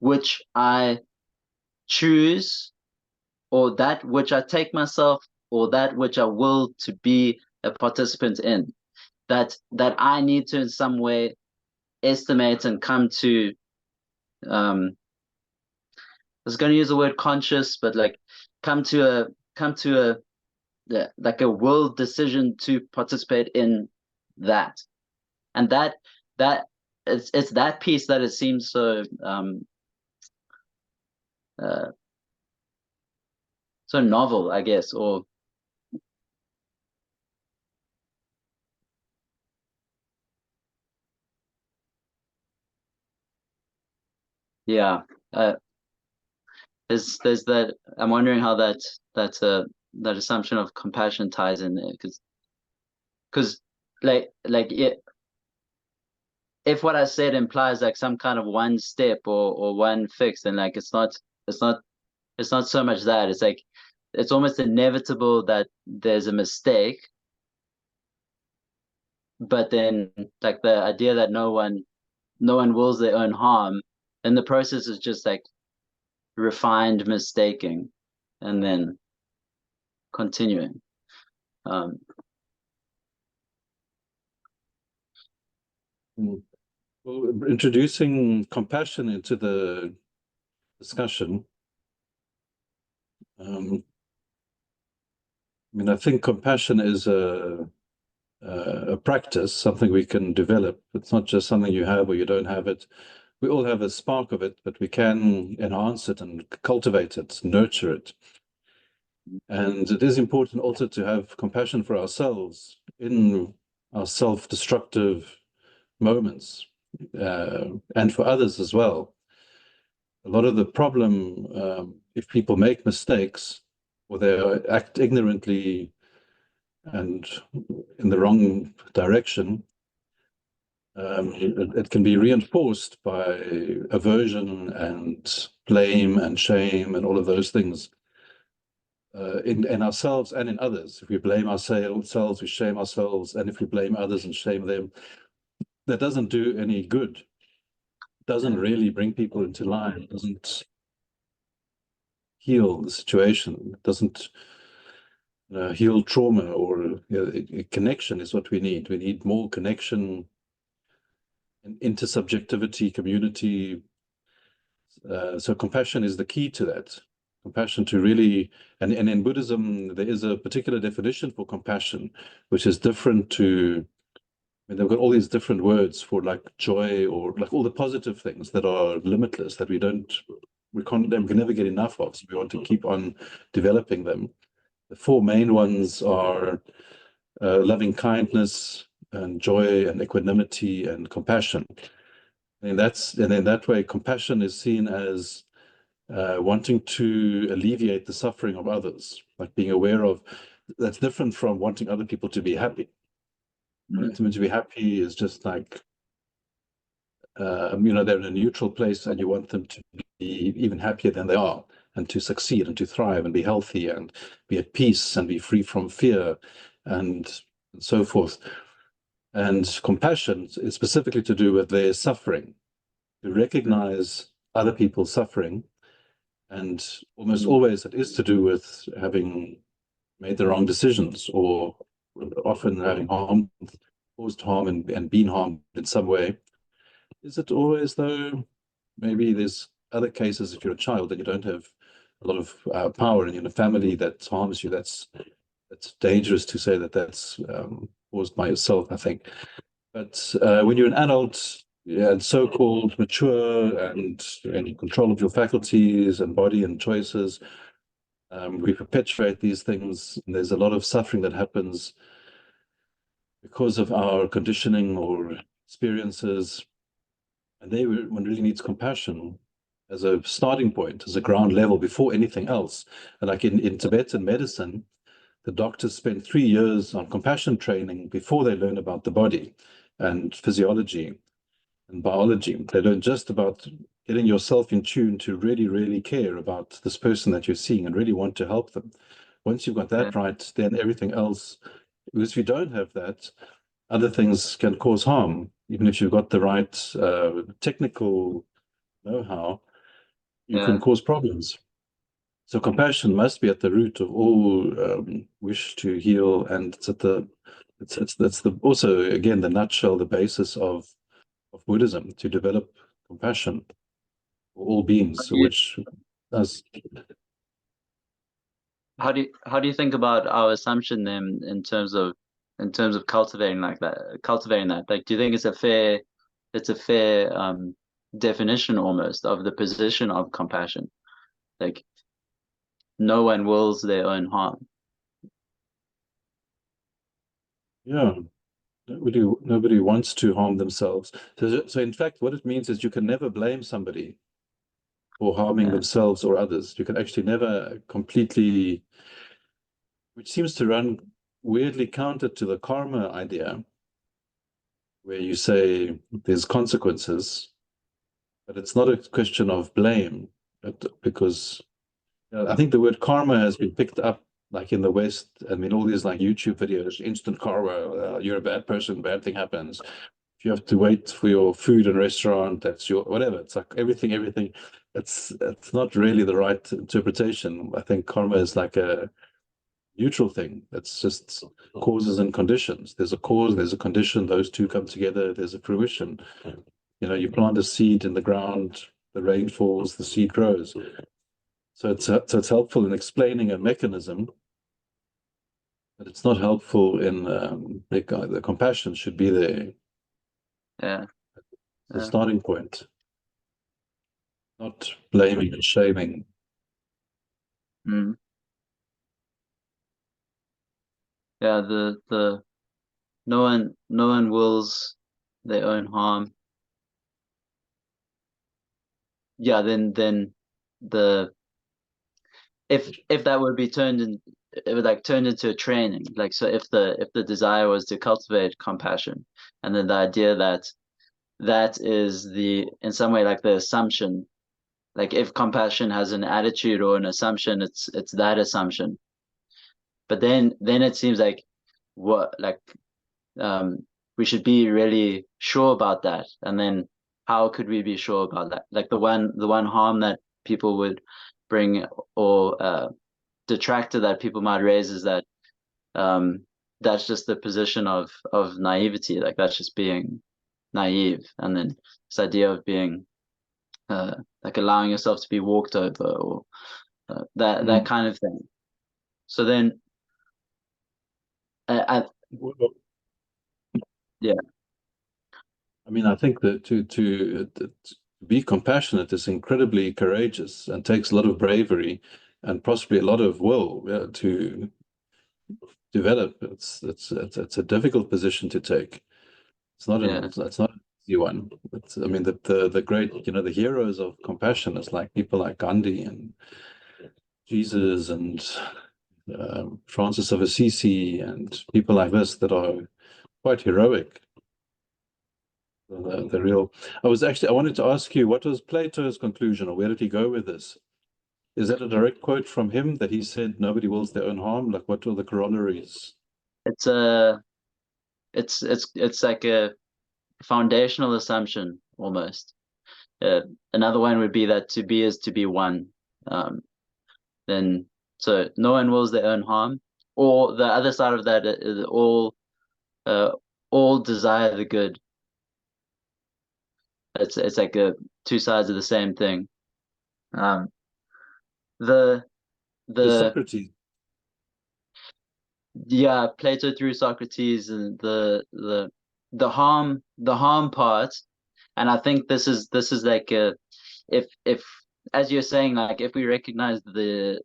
which I choose, or that which I take myself, or that which I will to be a participant in, that I need to in some way estimate and come to. I was going to use the word conscious, but like come to like a will decision to participate in that, and that it's that piece that it seems so uh, so novel, I guess, or yeah. There's that. I'm wondering how that assumption of compassion ties in there, because like if what I said implies like some kind of one step or one fix, then like it's not it's not so much that. It's like it's almost inevitable that there's a mistake, but then like the idea that no one wills their own harm, and the process is just like refined mistaking and then continuing. Um, Mm. Well, introducing compassion into the discussion, I mean, I think compassion is a practice, something we can develop. It's not just something you have or you don't have it. We all have a spark of it, but we can enhance it and cultivate it, nurture it. And it is important also to have compassion for ourselves in our self-destructive moments, and for others as well. A lot of the problem, if people make mistakes or they act ignorantly and in the wrong direction, it can be reinforced by aversion and blame and shame and all of those things, in ourselves and in others. If we blame ourselves, we shame ourselves, and if we blame others and shame them, that doesn't do any good. It doesn't really bring people into line. It doesn't heal the situation. It doesn't heal trauma, or connection is what we need. We need more connection and intersubjectivity, community. So compassion is the key to that. Compassion to really, and in Buddhism, there is a particular definition for compassion, which is different to, I mean, they've got all these different words for like joy or like all the positive things that are limitless that we can never get enough of. So we want to keep on developing them. The four main ones are loving kindness and joy and equanimity and compassion. And in that way, compassion is seen as wanting to alleviate the suffering of others, like being aware of. That's different from wanting other people to be happy. Wanting them to be happy is just like, they're in a neutral place and you want them to be even happier than they are, and to succeed and to thrive and be healthy and be at peace and be free from fear and so forth. And compassion is specifically to do with their suffering, to recognize other people's suffering. And almost always it is to do with having made the wrong decisions, or often having caused harm and been harmed in some way. Is it always, though? Maybe there's other cases. If you're a child and you don't have a lot of power, and you're in a family that harms you, that's dangerous to say that that's caused by yourself, I think. But when you're an adult, yeah, and so-called mature and in control of your faculties and body and choices, we perpetuate these things. And there's a lot of suffering that happens because of our conditioning or experiences. And one really needs compassion as a starting point, as a ground level before anything else. And like in Tibetan medicine, the doctors spend 3 years on compassion training before they learn about the body and physiology and biology. They learn just about getting yourself in tune to really, really care about this person that you're seeing and really want to help them. Once you've got Yeah. that right, then everything else, because if you don't have that, other things can cause harm. Even if you've got the right technical know-how, you can Yeah. cause problems. So compassion must be at the root of all wish to heal, and it's at the it's that's the also again the nutshell, the basis of Buddhism, to develop compassion for all beings, which does. How do you think about our assumption then in terms of cultivating like that, cultivating that? Like, do you think it's a fair definition almost of the position of compassion? Like, no one wills their own harm. Yeah, nobody wants to harm themselves. So in fact, what it means is you can never blame somebody for harming Yeah, themselves or others. You can actually never completely, which seems to run weirdly counter to the karma idea, where you say there's consequences, but it's not a question of blame, because I think the word karma has been picked up like in the West. I mean, all these like YouTube videos, instant karma, you're a bad person, bad thing happens. If you have to wait for your food in a restaurant, that's your whatever. It's like everything. It's not really the right interpretation. I think karma is like a neutral thing. It's just causes and conditions. There's a cause, there's a condition, those two come together, there's a fruition. You know, you plant a seed in the ground, the rain falls, the seed grows. So it's helpful in explaining a mechanism, but it's not helpful in the compassion should be yeah, the yeah. starting point, not blaming and shaming. Mm. Yeah, the no one wills their own harm. Yeah, then the if that would be turned in, it would like turned into a training. Like, so if the desire was to cultivate compassion, and then the idea that that is the in some way like the assumption, like if compassion has an attitude or an assumption, it's that assumption. But then it seems like what like um we should be really sure about that. And then how could we be sure about that? Like the one harm that people would bring, or detractor that people might raise, is that um that's just the position of naivety. Like, that's just being naive. And then this idea of being like allowing yourself to be walked over, or that Mm. kind of thing. So then I yeah, I mean, I think that to be compassionate is incredibly courageous and takes a lot of bravery and possibly a lot of will to develop. It's a difficult position to take. yeah, It's not an easy one. I mean, the great, the heroes of compassion is like people like Gandhi and Jesus and Francis of Assisi and people like this that are quite heroic. The real. I wanted to ask you, what was Plato's conclusion, or where did he go with this? Is that a direct quote from him that he said nobody wills their own harm? Like, what were the corollaries? it's a it's like a foundational assumption almost. Uh, Another one would be that to be is to be one. Um, then so no one wills their own harm. Or the other side of that is uh, all desire the good. It's like two sides of the same thing. Um, the The the Socrates. Yeah, Plato through Socrates, and the harm part. And I think this is like a, if as you're saying, like if we recognize the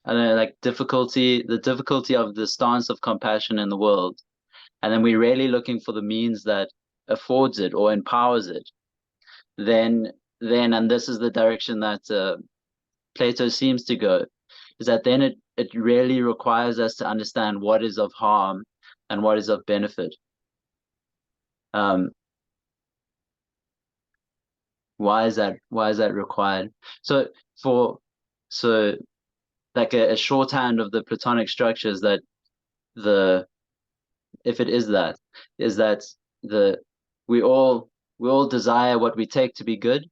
I don't know, like the difficulty of the stance of compassion in the world, and then we're really looking for the means that affords it or empowers it, then and this is the direction that Plato seems to go, is that then it really requires us to understand what is of harm and what is of benefit. Um, why is that required? So for so like a shorthand of the Platonic structures that the if it is that the we all we all desire what we take to be good.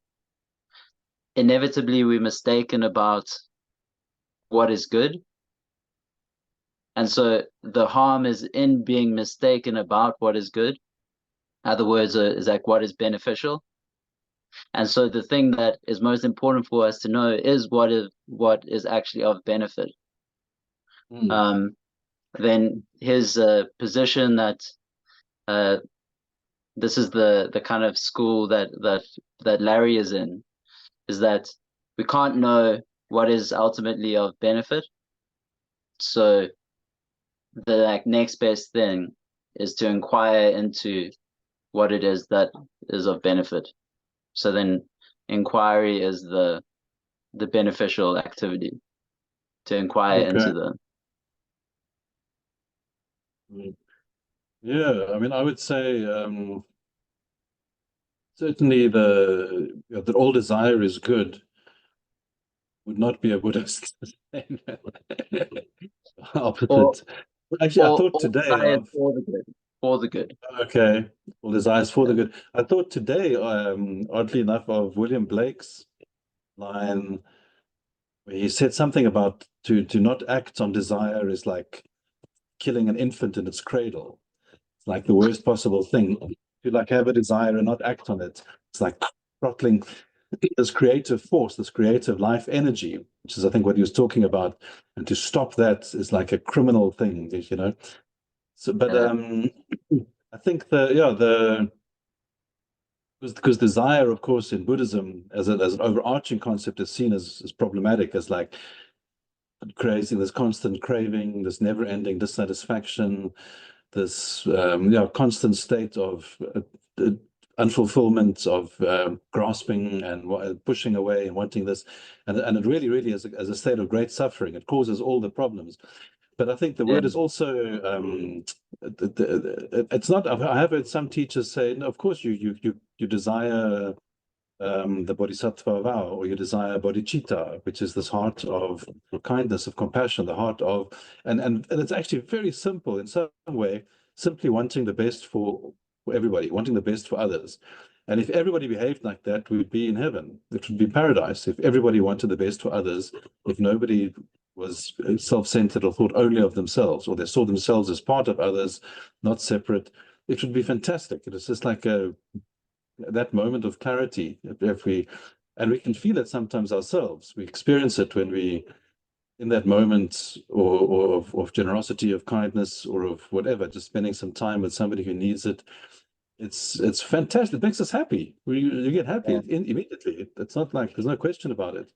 Inevitably, we're mistaken about what is good. And so the harm is in being mistaken about what is good. In other words, is like what is beneficial. And so the thing that is most important for us to know is what is actually of benefit. Mm. Then his position that uh, this is the kind of school that Larry is in, is that we can't know what is ultimately of benefit. So the like next best thing is to inquire into what it is that is of benefit. So then inquiry is the beneficial activity, to inquire Okay. into the Mm. Yeah, I mean, I would say certainly that all desire is good would not be a Buddhist or opposite. Actually, I thought or today desire of for the good, for the good. okay, all desires for the Yeah. good. I thought today, oddly enough, of William Blake's line where he said something about to not act on desire is like killing an infant in its cradle. It's like the worst possible thing. To like have a desire and not act on it. It's like throttling this creative force, this creative life energy, which is I think what he was talking about. And to stop that is like a criminal thing, you know. So, but Yeah. I think the because desire, of course, in Buddhism as an overarching concept is seen as problematic, as like creating this constant craving, this never-ending dissatisfaction, this constant state of unfulfillment, of grasping and pushing away and wanting this, and it really is as a state of great suffering. It causes all the problems. But I think the Yeah. word is also it's not. I have heard some teachers say, no, of course you desire the bodhisattva vow, or you desire bodhicitta, which is this heart of kindness, of compassion, the heart of, and it's actually very simple in some way, simply wanting the best for everybody, wanting the best for others. And if everybody behaved like that, we'd be in heaven. It would be paradise. If everybody wanted the best for others, if nobody was self-centered or thought only of themselves, or they saw themselves as part of others, not separate, it would be fantastic. It is just like that moment of clarity. If we and we can feel it sometimes ourselves. We experience it when we in that moment or of generosity, of kindness, or of whatever, just spending some time with somebody who needs it. It's fantastic. It makes us happy. You get happy Yeah. immediately. It's not like there's no question about it.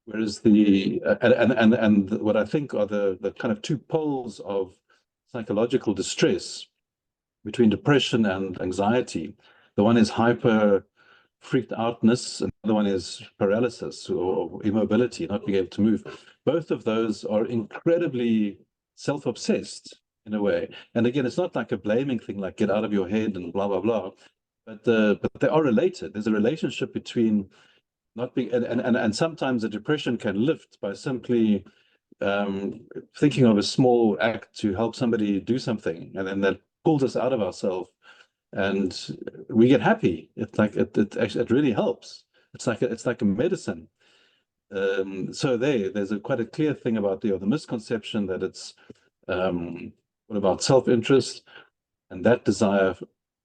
Whereas the and what I think are the kind of two poles of psychological distress between depression and anxiety. The one is hyper freaked outness, and the other one is paralysis or immobility, not being able to move. Both of those are incredibly self-obsessed in a way. And again, it's not like a blaming thing, like get out of your head and blah blah blah. But they are related. There's a relationship between not being and sometimes the depression can lift by simply thinking of a small act to help somebody do something, and then that pulls us out of ourselves, and we get happy. It's like it actually it really helps. It's like a medicine. So there's quite a clear thing about the misconception that it's what about self-interest, and that desire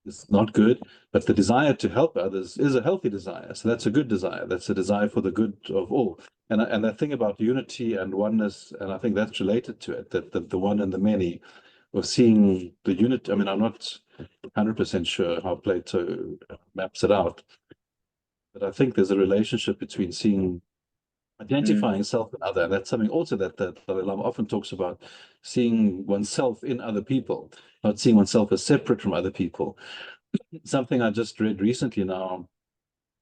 is not good, but the desire to help others is a healthy desire. So that's a good desire. That's a desire for the good of all. And that thing about unity and oneness, and I think that's related to it, that the one and the many, of seeing the unity. I mean, I'm not 100% sure how Plato maps it out, but I think there's a relationship between seeing Mm. identifying self and other. And that's something also that Dalai Lama often talks about, seeing oneself in other people, not seeing oneself as separate from other people. Something I just read recently now.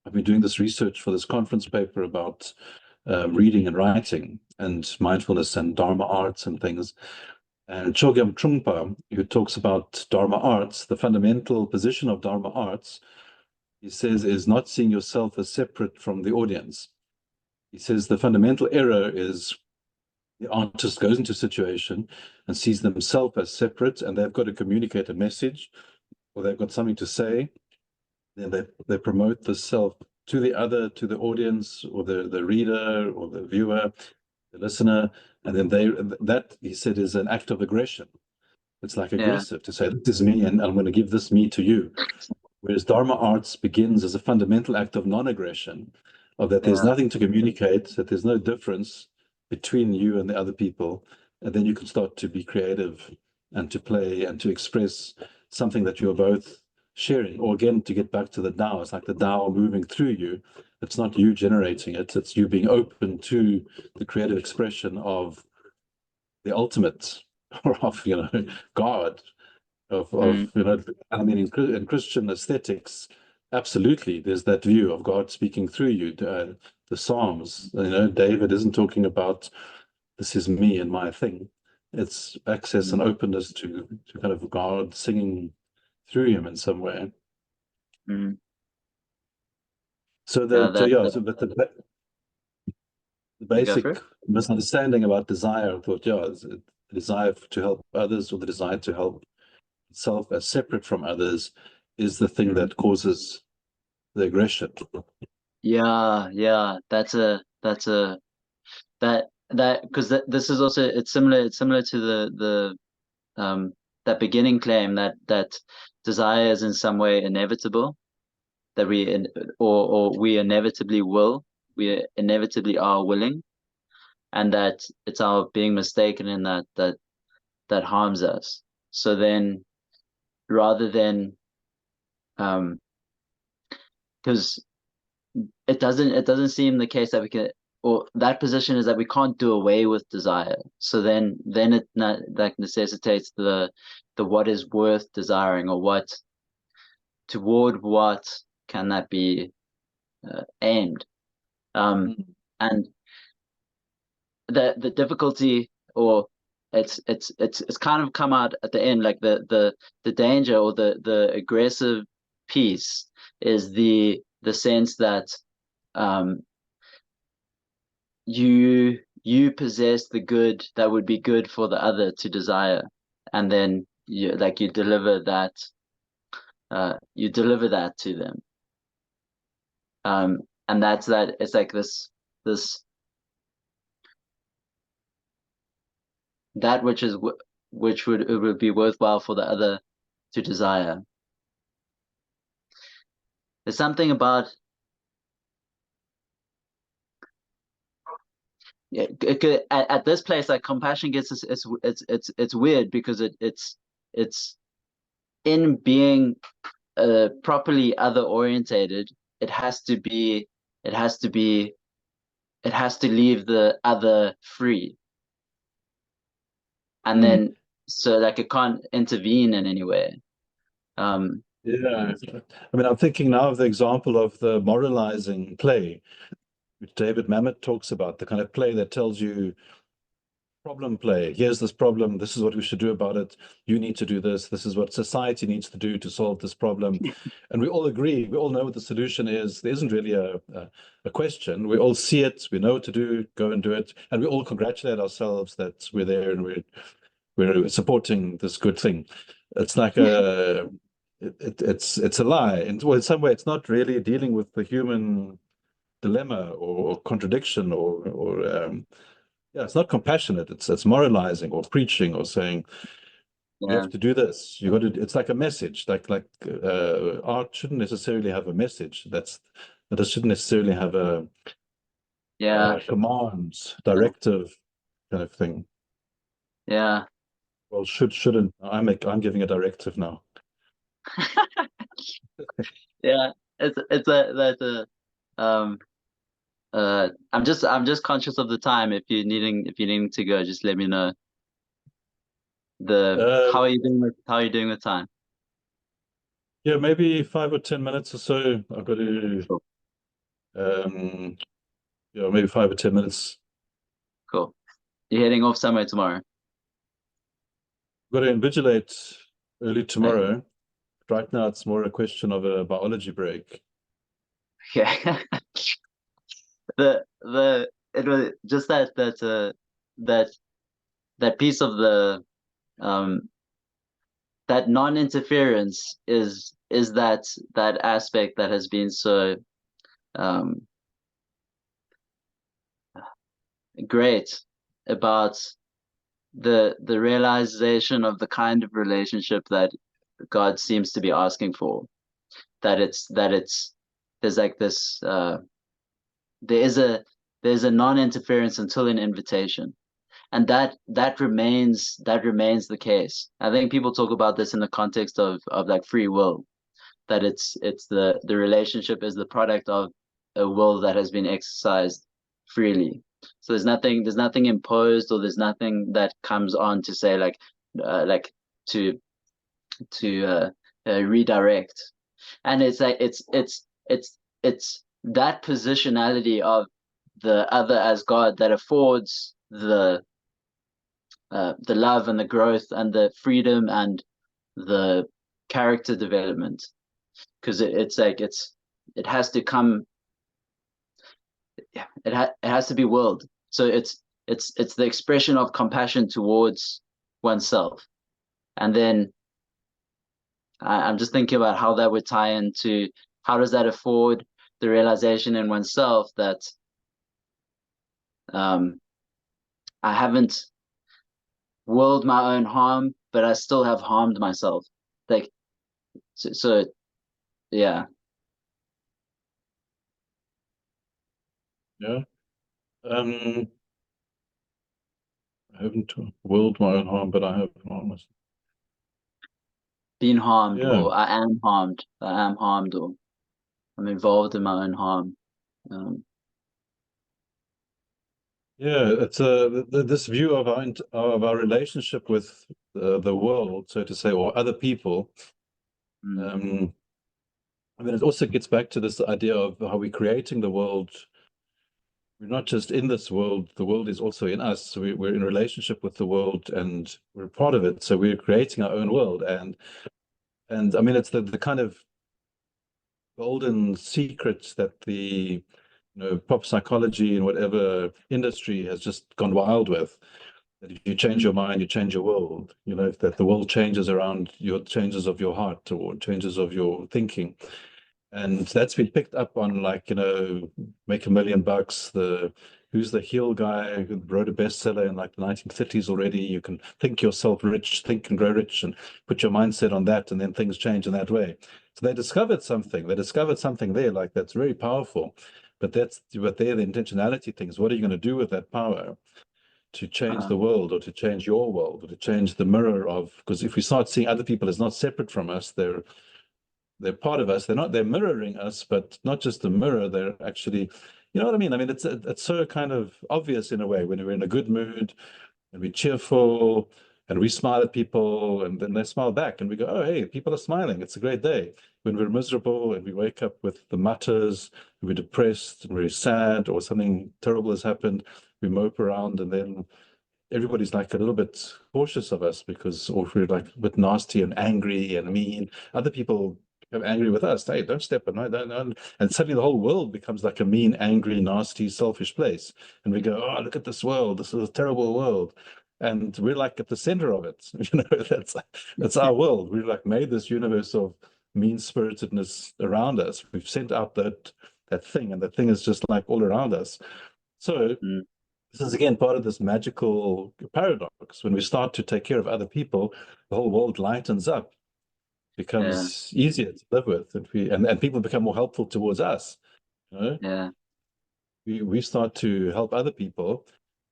I've been doing this research for this conference paper about reading and writing and mindfulness and Dharma arts and things. And Chogyam Trungpa, who talks about Dharma arts, the fundamental position of Dharma arts, he says, is not seeing yourself as separate from the audience. He says the fundamental error is the artist goes into a situation and sees themselves as separate, and they've got to communicate a message, or they've got something to say. Then they promote the self to the other, to the audience, or the reader, or the viewer, the listener, and then that, he said, is an act of aggression. It's like Yeah. aggressive to say, this is me, and I'm going to give this me to you. Whereas Dharma arts begins as a fundamental act of non-aggression, of that there's Yeah. nothing to communicate, that there's no difference between you and the other people, and then you can start to be creative and to play and to express something that you're both sharing. Or again, to get back to the Tao, it's like the Tao moving through you. It's not you generating it, it's you being open to the creative expression of the ultimate, or of, God, Mm. I mean, in Christian aesthetics, absolutely, there's that view of God speaking through you. The Psalms, David isn't talking about this is me and my thing. It's access and Mm. openness to kind of God singing through him in some way. Mm. So Yeah. but the You go for basic it. misunderstanding about desire, I thought, is the desire to help others, or the desire to help itself as separate from others, is the thing Mm. that causes the aggression. Yeah. Yeah. That because this is also, it's similar to that beginning claim that desire is in some way inevitable, that or we inevitably will, we inevitably are willing, and that it's our being mistaken in that harms us. So then, rather than because it doesn't seem the case that we can, or that position is that we can't do away with desire. So then it not, that necessitates the what is worth desiring, or toward what can that be aimed. Mm. And the difficulty, or it's kind of come out at the end, like the danger, or the aggressive piece is the sense that um you possess the good that would be good for the other to desire, and then you deliver that to them. And that's that it's like this that which would be worthwhile for the other to desire. There's something about, yeah, at this place, like, compassion gets it's weird, because it's in being properly other orientated. It has to be it has to be it has to leave the other free, and Mm. then, so like, it can't intervene in any way. um Yeah. I mean, I'm thinking now of the example of the moralizing play, which David Mamet talks about, the kind of play that tells you, problem play. Here's this problem. This is what we should do about it. You need to do this. This is what society needs to do to solve this problem. And we all agree. We all know what the solution is. There isn't really a question. We all see it. We know what to do. Go and do it. And we all congratulate ourselves that we're there and we're supporting this good thing. It's like it's a lie. And well, in some way, it's not really dealing with the human dilemma or contradiction or yeah, it's not compassionate. It's moralizing or preaching or saying you yeah. have to do this. You got to. It's like a message. Art shouldn't necessarily have a message. That it shouldn't necessarily have Yeah. a command, directive kind of thing. Yeah. Well, shouldn't. I'm giving a directive now. Yeah. It's a that's a um I'm just conscious of the time. If you needing to go, just let me know. The Uh, how are you doing with time? yeah, maybe 5 or 10 minutes or so. I've got to. Cool. Um, yeah, maybe 5 or 10 minutes. Cool. You're heading off somewhere tomorrow? I've got to invigilate early Okay. tomorrow. Right now, it's more a question of a biology break. Yeah. The it was just that. that that piece of the um that non-interference is that aspect that has been so um great about the realization of the kind of relationship that God seems to be asking for. That it's there's like this there is a there's a non-interference until an invitation. And that remains the case. I think people talk about this in the context of like free will, that it's the relationship is the product of a will that has been exercised freely. So there's nothing imposed, or there's nothing that comes on to say like to redirect. And it's like it's that positionality of the other as God that affords the love and the growth and the freedom and the character development, because it's like it has to come, it has to be willed. So it's the expression of compassion towards oneself. And then I'm just thinking about how that would tie into, how does that afford the realization in oneself that um I haven't willed my own harm, but I still have harmed myself. Like so yeah. Yeah. I haven't willed my own harm, but I have harmed myself. Been harmed, Yeah. or I am harmed, or I'm involved in my own harm. Um, Yeah, it's this view of our relationship with the world, so to say, or other people. mm, Um, I mean, it also gets back to this idea of how we're creating the world. We're not just in this world, the world is also in us. So we're in relationship with the world and we're part of it. So we're creating our own world. And I mean, it's the kind of golden secret that the pop psychology and whatever industry has just gone wild with. That if you change your mm, mind, you change your world. That the world changes around your changes of your heart or changes of your thinking. And that's been picked up on, like, Make $1 Million, the Who's the Heel guy who wrote a bestseller in like the 1930s already. You can think yourself rich, think and grow rich, and put your mindset on that, and then things change in that way. So they discovered something. They discovered something there, like that's very powerful. But there, the intentionality things. What are you going to do with that power to change uh, the world, or to change your world, or to change the mirror of? Because if we start seeing other people as not separate from us, they're part of us. They're mirroring us, but not just a mirror. They're actually, you know what I mean? I mean, it's so kind of obvious in a way when we're in a good mood and we're cheerful and we smile at people and then they smile back and we go, oh, hey, people are smiling. It's a great day. When we're miserable and we wake up with the mutters, and we're depressed and we're sad or something terrible has happened, we mope around and then everybody's like a little bit cautious of us because, or if we're like a bit nasty and angry and mean, other people become angry with us. Hey, don't step on, no, don't. And suddenly the whole world becomes like a mean, angry, nasty, selfish place. And we go, oh, look at this world. This is a terrible world. And we're like at the center of it. That's our world. We've like made this universe of mean-spiritedness around us. We've sent out that thing, and that thing is just like all around us. So mm, this is again part of this magical paradox. When we start to take care of other people, the whole world lightens up, yeah, becomes easier to live with, and people become more helpful towards us. You know, yeah, we start to help other people,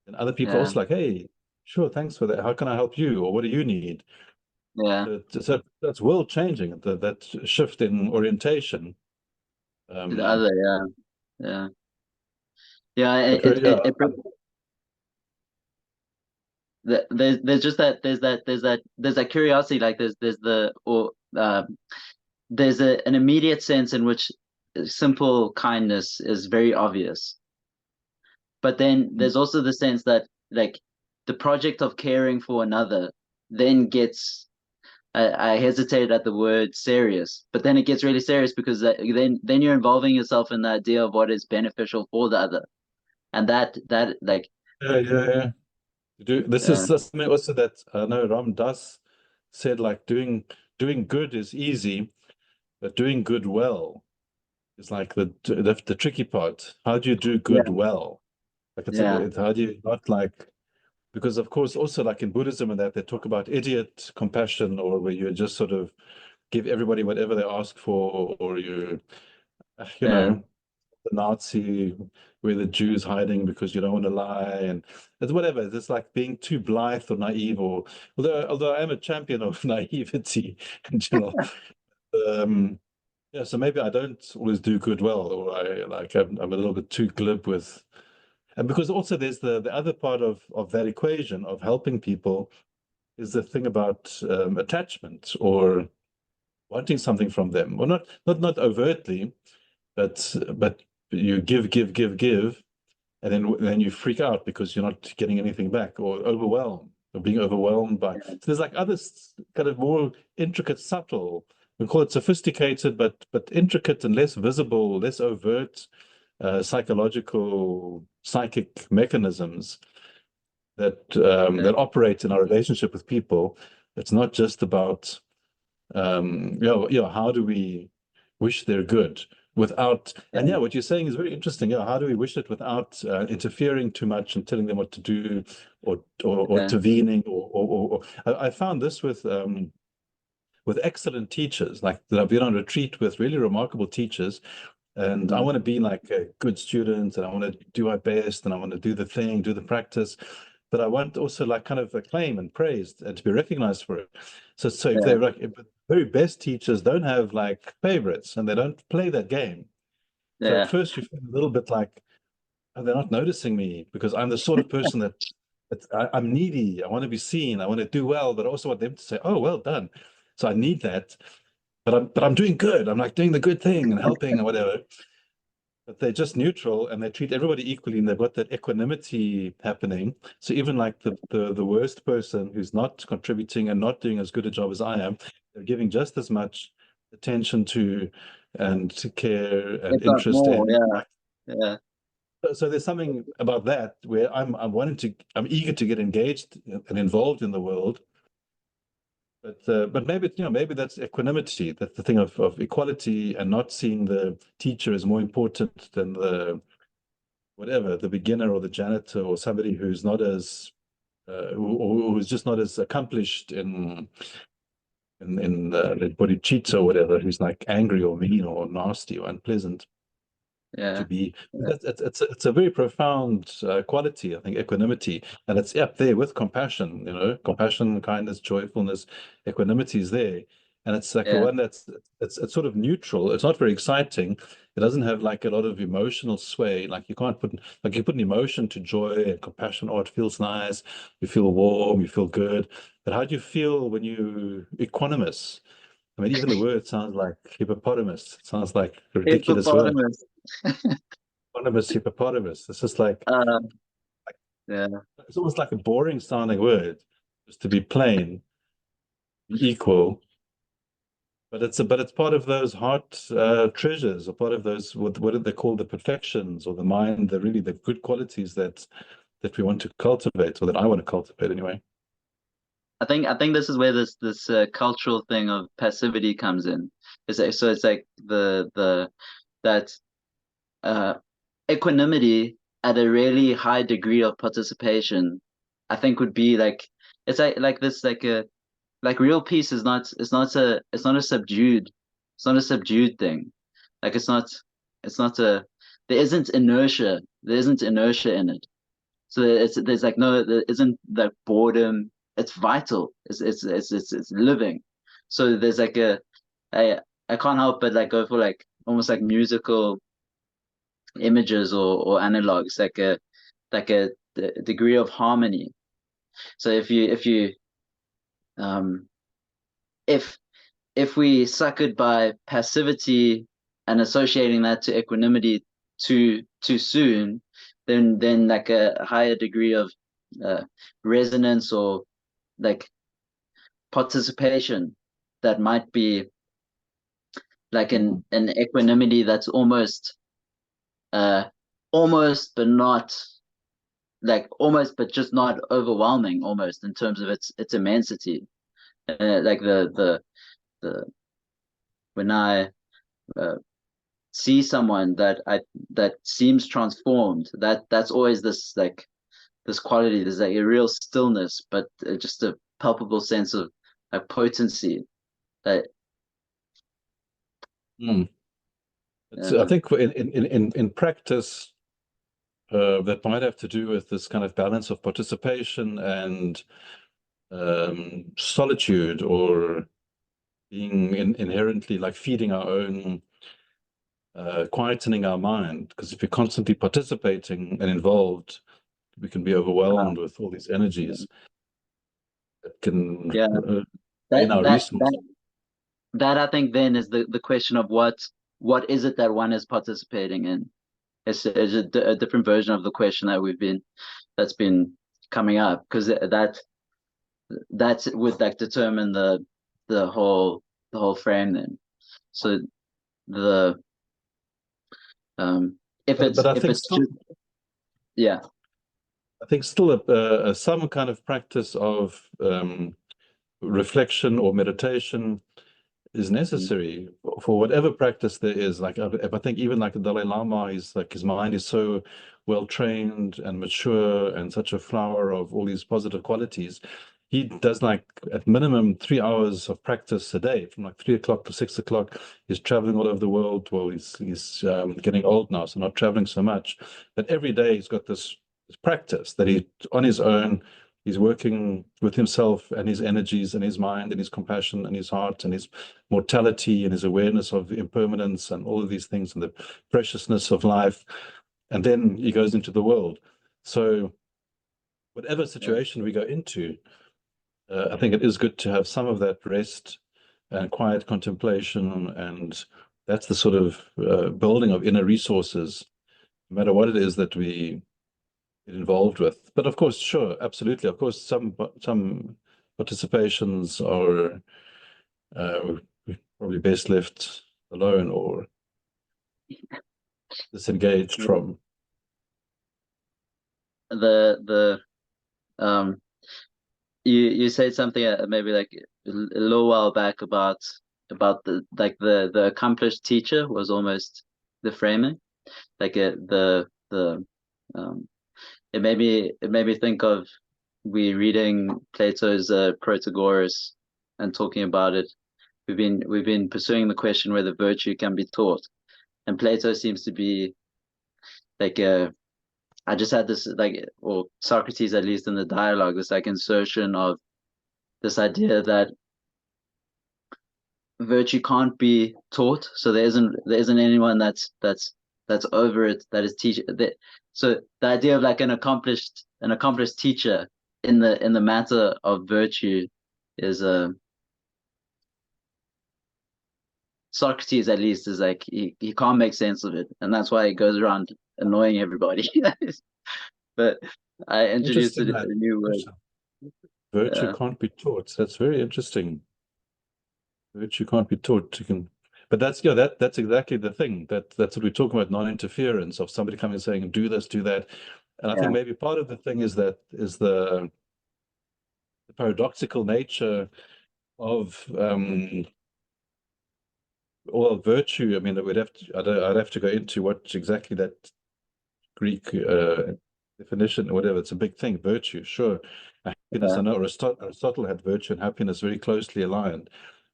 and other people yeah, also like, hey, sure, thanks for that. How can I help you, or what do you need? yeah. So that's world changing. That shift in orientation. To the Um, other, yeah, yeah, yeah. but It very, it, yeah, it, there's just that curiosity, like there's the or there's an immediate sense in which simple kindness is very obvious. But then there's also the sense that, like, the project of caring for another then gets, I hesitated at the word serious, but then it gets really serious, because then you're involving yourself in the idea of what is beneficial for the other. And that like yeah, yeah, yeah. This Yeah, is something also that I know Ram Das said, like doing good is easy, but doing good well is like the tricky part. How do you do good yeah, well? Like yeah, how do you not like, because of course also like in Buddhism and that they talk about idiot compassion, or where you just sort of give everybody whatever they ask for, or you yeah, know, the Nazi where the Jews hiding because you don't want to lie, and it's whatever. It's like being too blithe or naive, or although I am a champion of naivety in general. Um, yeah, so maybe I don't always do good well, or I'm a little bit too glib with, and because also there's the other part of that equation of helping people is the thing about attachment or wanting something from them, or not overtly, but you give, and then you freak out because you're not getting anything back, or overwhelmed, or being overwhelmed by. So there's like other kind of more intricate, subtle. We call it sophisticated, but intricate and less visible, less overt, psychological, psychic mechanisms that operate in our relationship with people. It's not just about how do we wish they're good without, and yeah, yeah, what you're saying is very interesting. Yeah, how do we wish it without interfering too much and telling them what to do, or yeah, intervening, I found this with excellent teachers, like that I've been on retreat with really remarkable teachers, and I mm, want to be like a good student, and I want to do my best, and I want to do the thing, do the practice, but I want also like kind of acclaim and praised and to be recognized for it. So if yeah, they're like, if the very best teachers don't have like favorites and they don't play that game. So at yeah, first you feel a little bit like, oh, they're not noticing me because I'm the sort of person I'm needy. I want to be seen. I want to do well, but I also want them to say, "Oh, well done." So I need that, but I'm doing good. I'm like doing the good thing and helping or whatever. But they're just neutral and they treat everybody equally, and they've got that equanimity happening. So even like the worst person who's not contributing and not doing as good a job as I am, they're giving just as much attention to and to care and if not interest more, in. yeah, yeah, So there's something about that where I'm eager to get engaged and involved in the world. But maybe maybe that's equanimity. That's the thing of equality, and not seeing the teacher as more important than the whatever, the beginner or the janitor or somebody who's not as or who's just not as accomplished in the bodhicitta or whatever, who's like angry or mean or nasty or unpleasant to yeah, be. yeah, It's a very profound quality, I think, equanimity, and it's up there with compassion. Compassion, kindness, joyfulness, equanimity is there, and it's like the yeah. one it's sort of neutral. It's not very exciting. It doesn't have like a lot of emotional sway. Like you can't put like you put an emotion to joy and compassion. Oh, it feels nice. You feel warm. You feel good. But how do you feel when you equanimous? I mean, even the word sounds like hippopotamus. It sounds like a ridiculous word. Hippopotamus. Hippopotamus, hippopotamus. It's just like, Uh, yeah. it's almost like a boring sounding word, just to be plain, be equal. But it's part of those heart treasures, or part of those what do they call the perfections, or the mind, the good qualities that we want to cultivate, or that I want to cultivate anyway. I think this is where this cultural thing of passivity comes in. So it's like the that uh equanimity at a really high degree of participation, I think would be like it's like this like real peace is not it's not a subdued thing. Like it's not a there isn't inertia in it. So there's like no there isn't that boredom. It's vital. It's living. So there's like I I can't help but like go for like almost like musical images or analogs, like a degree of harmony. So um if if we suckered by passivity and associating that to equanimity too soon, then like a higher degree of uh, resonance or like participation that might be like an equanimity that's uh almost but not like almost, but just not overwhelming, almost in terms of its immensity. Like the when I uh, see someone that seems transformed, that's always this like this quality. There's like a real stillness, but just a palpable sense of like potency. That Mm. I uh, think in practice, that might have to do with this kind of balance of participation and solitude, or being inherently like feeding our own, quietening our mind. Because if you're constantly participating and involved, we can be uh, overwhelmed with all these energies that can yeah, that drain our that resources. that that I think then is the question of what is it that one is participating in. It's a different version of the question that's been coming up, because that's would like determine the whole the whole frame then. So the if But I if think it's still, just yeah. some kind of practice of reflection or meditation is Mm, necessary for whatever practice there is. Like if I think even like the Dalai Lama, he's like his mind is so well trained and mature and such a flower of all these positive qualities. He does like at minimum 3 hours of practice a day, from like 3 o'clock to 6 o'clock. He's traveling all over the world. Well, he's getting old now, so not traveling so much. But every day he's got this practice that he on his own. He's working with himself and his energies and his mind and his compassion and his heart and his mortality and his awareness of impermanence and all of these things and the preciousness of life. And then he goes into the world. So whatever yeah, situation we go into, I think it is good to have some of that rest and quiet contemplation. And that's the sort of building of inner resources, no matter what it is that we get involved with. But of course, sure, absolutely. Of course, some participations are probably best left alone or disengaged yeah. from. The you said something maybe like a little while back about the like the accomplished teacher was almost the framing, like the um it made me think of we reading Plato's Protagoras and talking about it. We've been pursuing the question whether virtue can be taught, and Plato seems to be like I just had this like, or Socrates at least in the dialogue, this like insertion of this idea that virtue can't be taught, so there isn't anyone that's over it, that is teach that. So the idea of like an accomplished teacher in the matter of virtue is Socrates at least is like he can't make sense of it, and that's why he goes around annoying everybody. But I introduced Interesting a that new word. virtue Uh, can't be taught. That's very interesting. Virtue can't be taught. You can, but that's yeah, that's exactly the thing. That's what we're talking about, non-interference of somebody coming and saying, do this, do that. And I think yeah, maybe part of the thing is that is the paradoxical nature of well, virtue. I mean, that we'd have to, I'd have to go into what exactly that Greek definition or whatever. It's a big thing. Virtue, sure. Happiness. I uh, know Aristotle had virtue and happiness very closely aligned.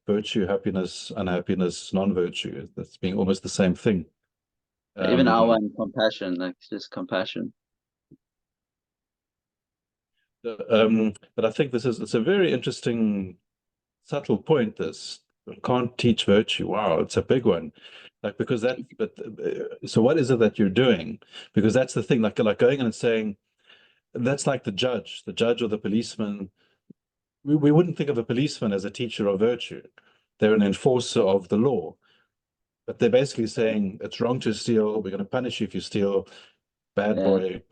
Virtue, happiness, unhappiness, non-virtue. That's being almost the same thing. even our Um, one compassion, like just compassion. but I think it's a very interesting, subtle point. This can't teach virtue. Wow, it's a big one. Like because that, but so what is it that you're doing? Because that's the thing. Like going in and saying that's like the judge or the policeman. We wouldn't think of a policeman as a teacher of virtue. They're an enforcer of the law. But they're basically saying it's wrong to steal. We're going to punish you if you steal. Bad Yeah, boy.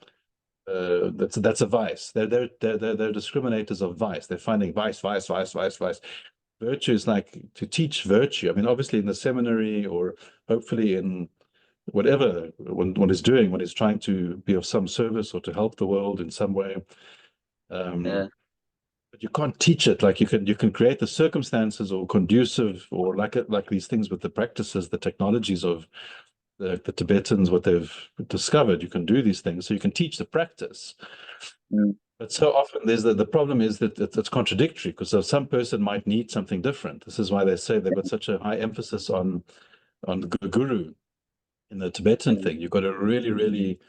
That's a vice. They're discriminators of vice. They're finding vice, vice, vice, vice, vice. Virtue is like to teach virtue. I mean, obviously in the seminary or hopefully in whatever one is doing, when he's trying to be of some service or to help the world in some way. Yeah. But you can't teach it. Like you can create the circumstances or conducive or like these things with the practices, the technologies of the Tibetans, what they've discovered. You can do these things, so you can teach the practice. Mm. But so often there's the problem is that it's contradictory, because so some person might need something different. This is why they say they've got such a high emphasis on the guru in the Tibetan Mm. thing. You've got to really, really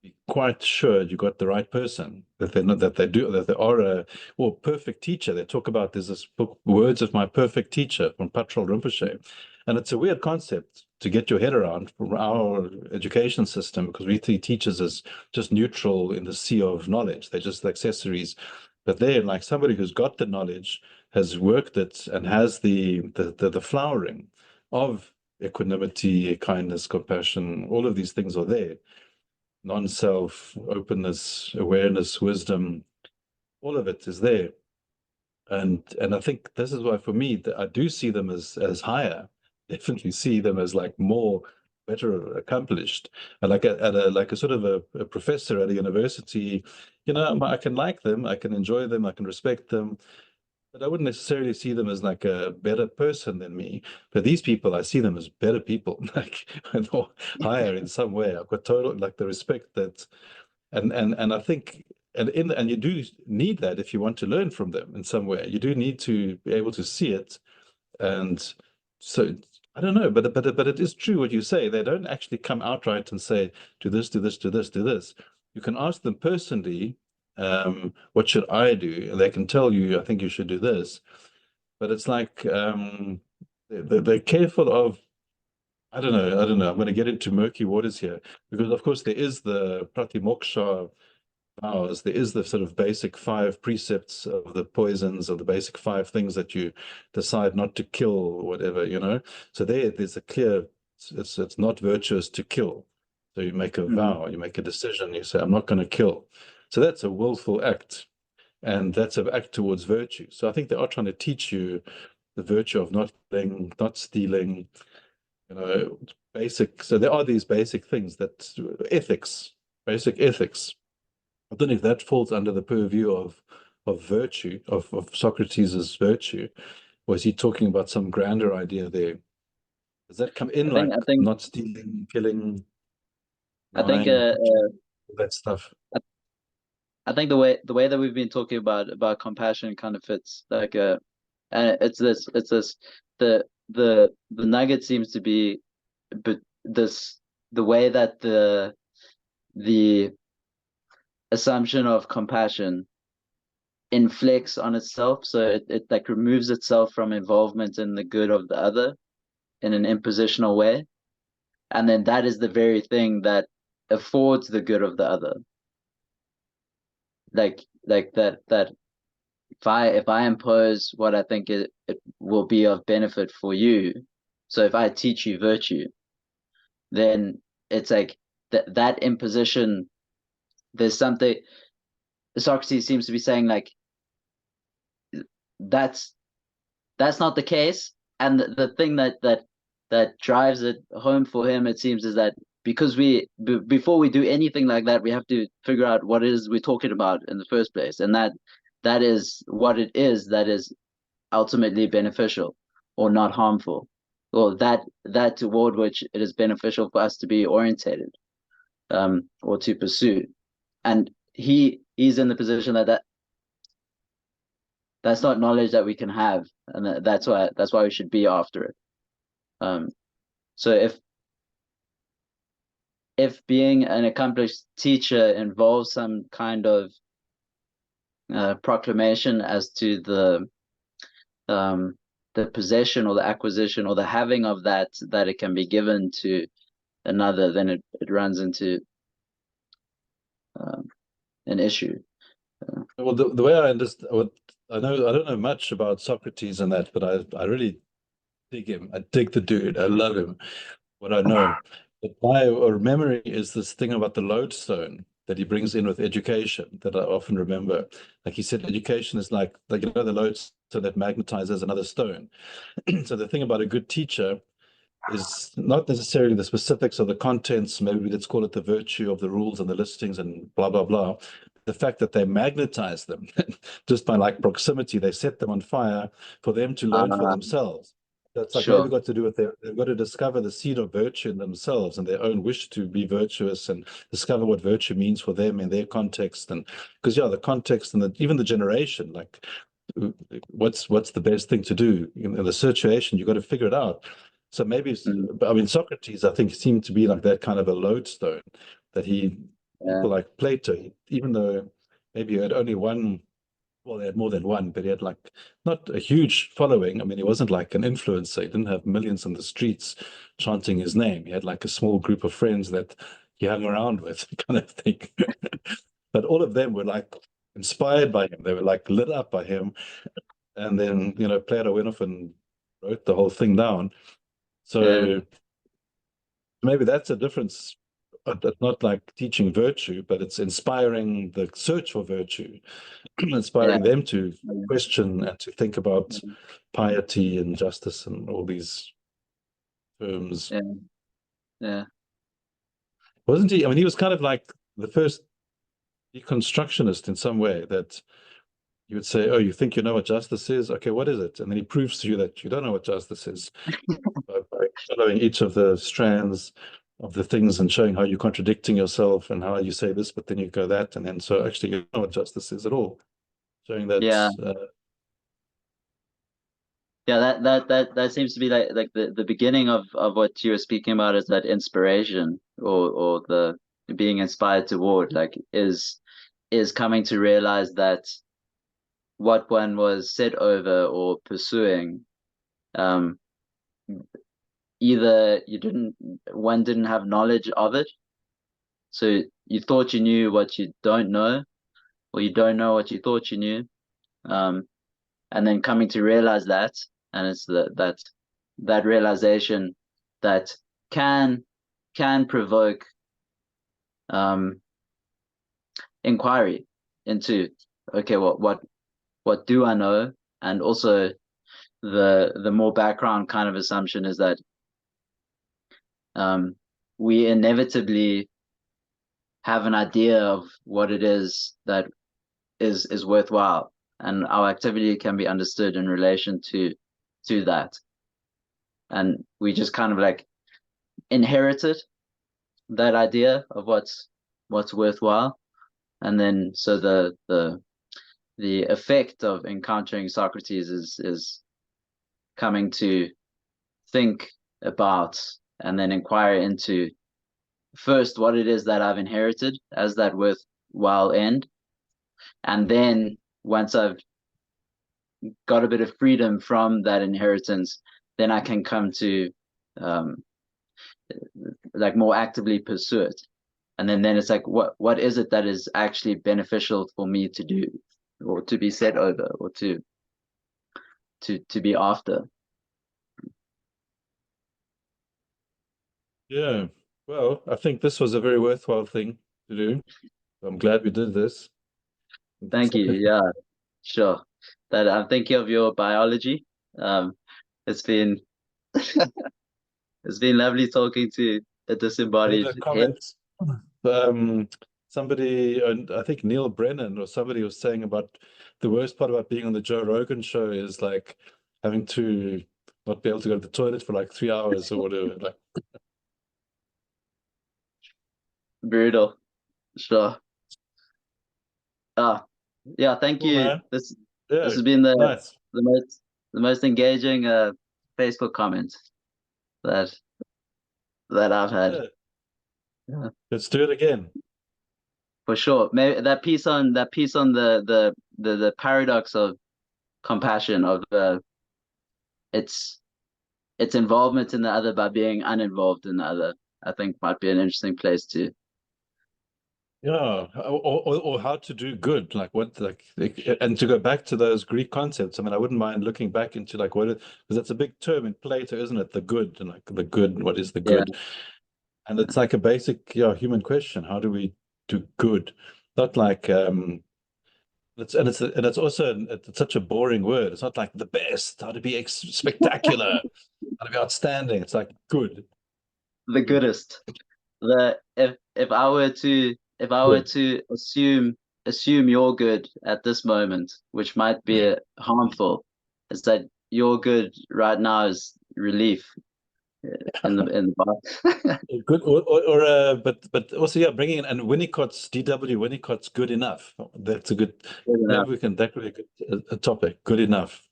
be quite sure you got the right person, that they're not, that they do, that they are a perfect teacher. They talk about, there's this book, Words of My Perfect Teacher from Patrul Rinpoche. And it's a weird concept to get your head around from our education system, because we see teachers as just neutral in the sea of knowledge. They're just accessories. But they're like somebody who's got the knowledge, has worked it, and has the flowering of equanimity, kindness, compassion. All of these things are there. Non-self, openness, awareness, wisdom, all of it is there. And I think this is why for me I do see them as higher. Definitely see them as like more better accomplished. And like like a sort of a professor at a university, I can like them, I can enjoy them, I can respect them, but I wouldn't necessarily see them as like a better person than me. But these people, I see them as better people, like or higher in some way. I've got total like the respect that, and I think, and you do need that if you want to learn from them in some way. You do need to be able to see it, and so I don't know, but it is true what you say. They don't actually come outright and say, do this, do this, do this, do this. You can ask them personally, what should I do? And they can tell you, I think you should do this. But it's like they're careful of, I don't know. I'm going to get into murky waters here, because of course there is the pratimoksha vows. There is the sort of basic five precepts of the poisons, of the basic five things that you decide not to kill, or whatever, So there's a clear, it's not virtuous to kill. So you make a Mm. vow, you make a decision, you say, I'm not going to kill. So that's a willful act, and that's an act towards virtue. So I think they are trying to teach you the virtue of not killing, not stealing, you know, basic. So there are these basic things that ethics, basic ethics. I don't know if that falls under the purview of virtue, of Socrates's virtue, or is he talking about some grander idea there? Does that come in I think like I think not stealing, killing, I think lying, all that stuff? I, I think the way that we've been talking about compassion kind of fits like and it's this the nugget seems to be, but this the way that the assumption of compassion inflects on itself, so it like removes itself from involvement in the good of the other in an impositional way, and then that is the very thing that affords the good of the other, like that if I impose what I think it will be of benefit for you, so if I teach you virtue, then it's like that imposition, there's something Socrates seems to be saying, like that's that's not the case. And the thing that drives it home for him, it seems, is that because before we do anything like that, we have to figure out what it is we're talking about in the first place, and that is what it is that is ultimately beneficial or not harmful, or that toward which it is beneficial for us to be orientated, or to pursue. And he's in the position that's not knowledge that we can have, and that's why we should be after it. Um, so if being an accomplished teacher involves some kind of proclamation as to um, the possession or the acquisition or the having of that it can be given to another, then it runs into um, an issue. Well, the way I understand, what I know, I don't know much about Socrates and that, but I really dig him. I dig the dude. I love him. What I know, but my or memory is this thing about the lodestone that he brings in with education that I often remember. Like he said, education is like the lodestone that magnetizes another stone. So the thing about a good teacher is not necessarily the specifics of the contents. Maybe let's call it the virtue of the rules and the listings and blah, blah, blah. The fact that they magnetize them just by like proximity, they set them on fire for them to learn for Uh, themselves. So it's like maybe sure. got to do with they've got to discover the seed of virtue in themselves and their own wish to be virtuous and discover what virtue means for them in their context. And because yeah, the context and even the generation, like what's the best thing to do in the situation, you've got to figure it out. So maybe, Mm, I mean, Socrates, I think, seemed to be like that kind of a lodestone that yeah. people like Plato, even though maybe he had only one, well, he had more than one, but he had like not a huge following. I mean, he wasn't like an influencer. He didn't have millions on the streets chanting his name. He had like a small group of friends that he hung around with, kind of thing. But all of them were like inspired by him. They were like lit up by him. And then, Plato went off and wrote the whole thing down. Yeah. So maybe that's a difference. It's not like teaching virtue, but it's inspiring the search for virtue, Yeah. inspiring them to Yeah. question and to think about piety and justice and all these terms. Yeah. Yeah. Wasn't he? I mean, he was kind of like the first deconstructionist in some way that you would say, oh, you think you know what justice is? Okay, what is it? And then he proves to you that you don't know what justice is by following each of the strands of the things and showing how you're contradicting yourself and how you say this, but then you go that. And then so actually you don't know what justice is at all. Showing that, Yeah. Yeah, that seems to be like the beginning of what you were speaking about is that inspiration or the being inspired toward like is coming to realize that what one was set over or pursuing, um, either one didn't have knowledge of it, so you thought you knew what you don't know, or you don't know what you thought you knew, um, and then coming to realize that, and it's that realization that can can provoke um, inquiry into okay, what do I know, and also the more background kind of assumption is that um, we inevitably have an idea of what it is that is worthwhile, and our activity can be understood in relation to that, and we just kind of like inherited that idea of what's worthwhile, and then so the effect of encountering Socrates is coming to think about and then inquire into first what it is that I've inherited as that worthwhile end, and then once I've got a bit of freedom from that inheritance, then I can come to um, like more actively pursue it. And then it's like what is it that is actually beneficial for me to do or to be set over or to be after. yeah. Well, I think this was a very worthwhile thing to do. I'm glad we did this. Thank you. Yeah, sure. That I'm thinking of your biology. Um, it's been it's been lovely talking to a I had disembodied a head. comment. Um, somebody, and I think Neil Brennan or somebody was saying about the worst part about being on the Joe Rogan show is like having to not be able to go to the toilet for like 3 hours or whatever. Like, Brutal. Sure. Ah, yeah, thank cool, you. man. This Yeah, has been nice. the most engaging Facebook comment that I've had. Yeah, Yeah, let's do it again. for sure. Maybe that piece on the paradox of compassion of its its involvement in the other by being uninvolved in the other. I think might be an interesting place to. Yeah, or how to do good, like what, and to go back to those Greek concepts. I mean, I wouldn't mind looking back into like what, because that's a big term in Plato, isn't it? The good, and like the good, what is the Yeah, good? And it's like a basic, yeah, human question. How do we do good? Not like and it's also it's such a boring word. It's not like the best, how to be spectacular. Gotta be outstanding. It's like good. The Good. goodest. The if I were to Good. assume you're good at this moment, which might be harmful, is that your good right now is relief in the bath. Good but also yeah, bringing in and Winnicott's DW Winnicott's good enough. That's a good. Good Maybe enough. we can that could be a good a topic. Good enough.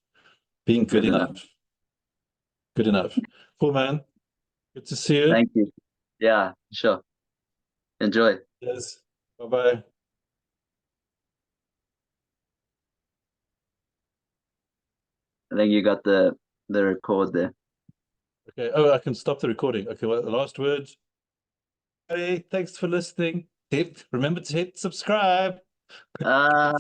Being good Good enough. enough. Good enough. Cool, man. Good to see you. Thank you. Yeah, sure. Enjoy. Yes. Bye bye. I think you got the record there. Okay. Oh, I can stop the recording. Okay. Well, last words. Hey, thanks for listening. Remember to hit subscribe. Uh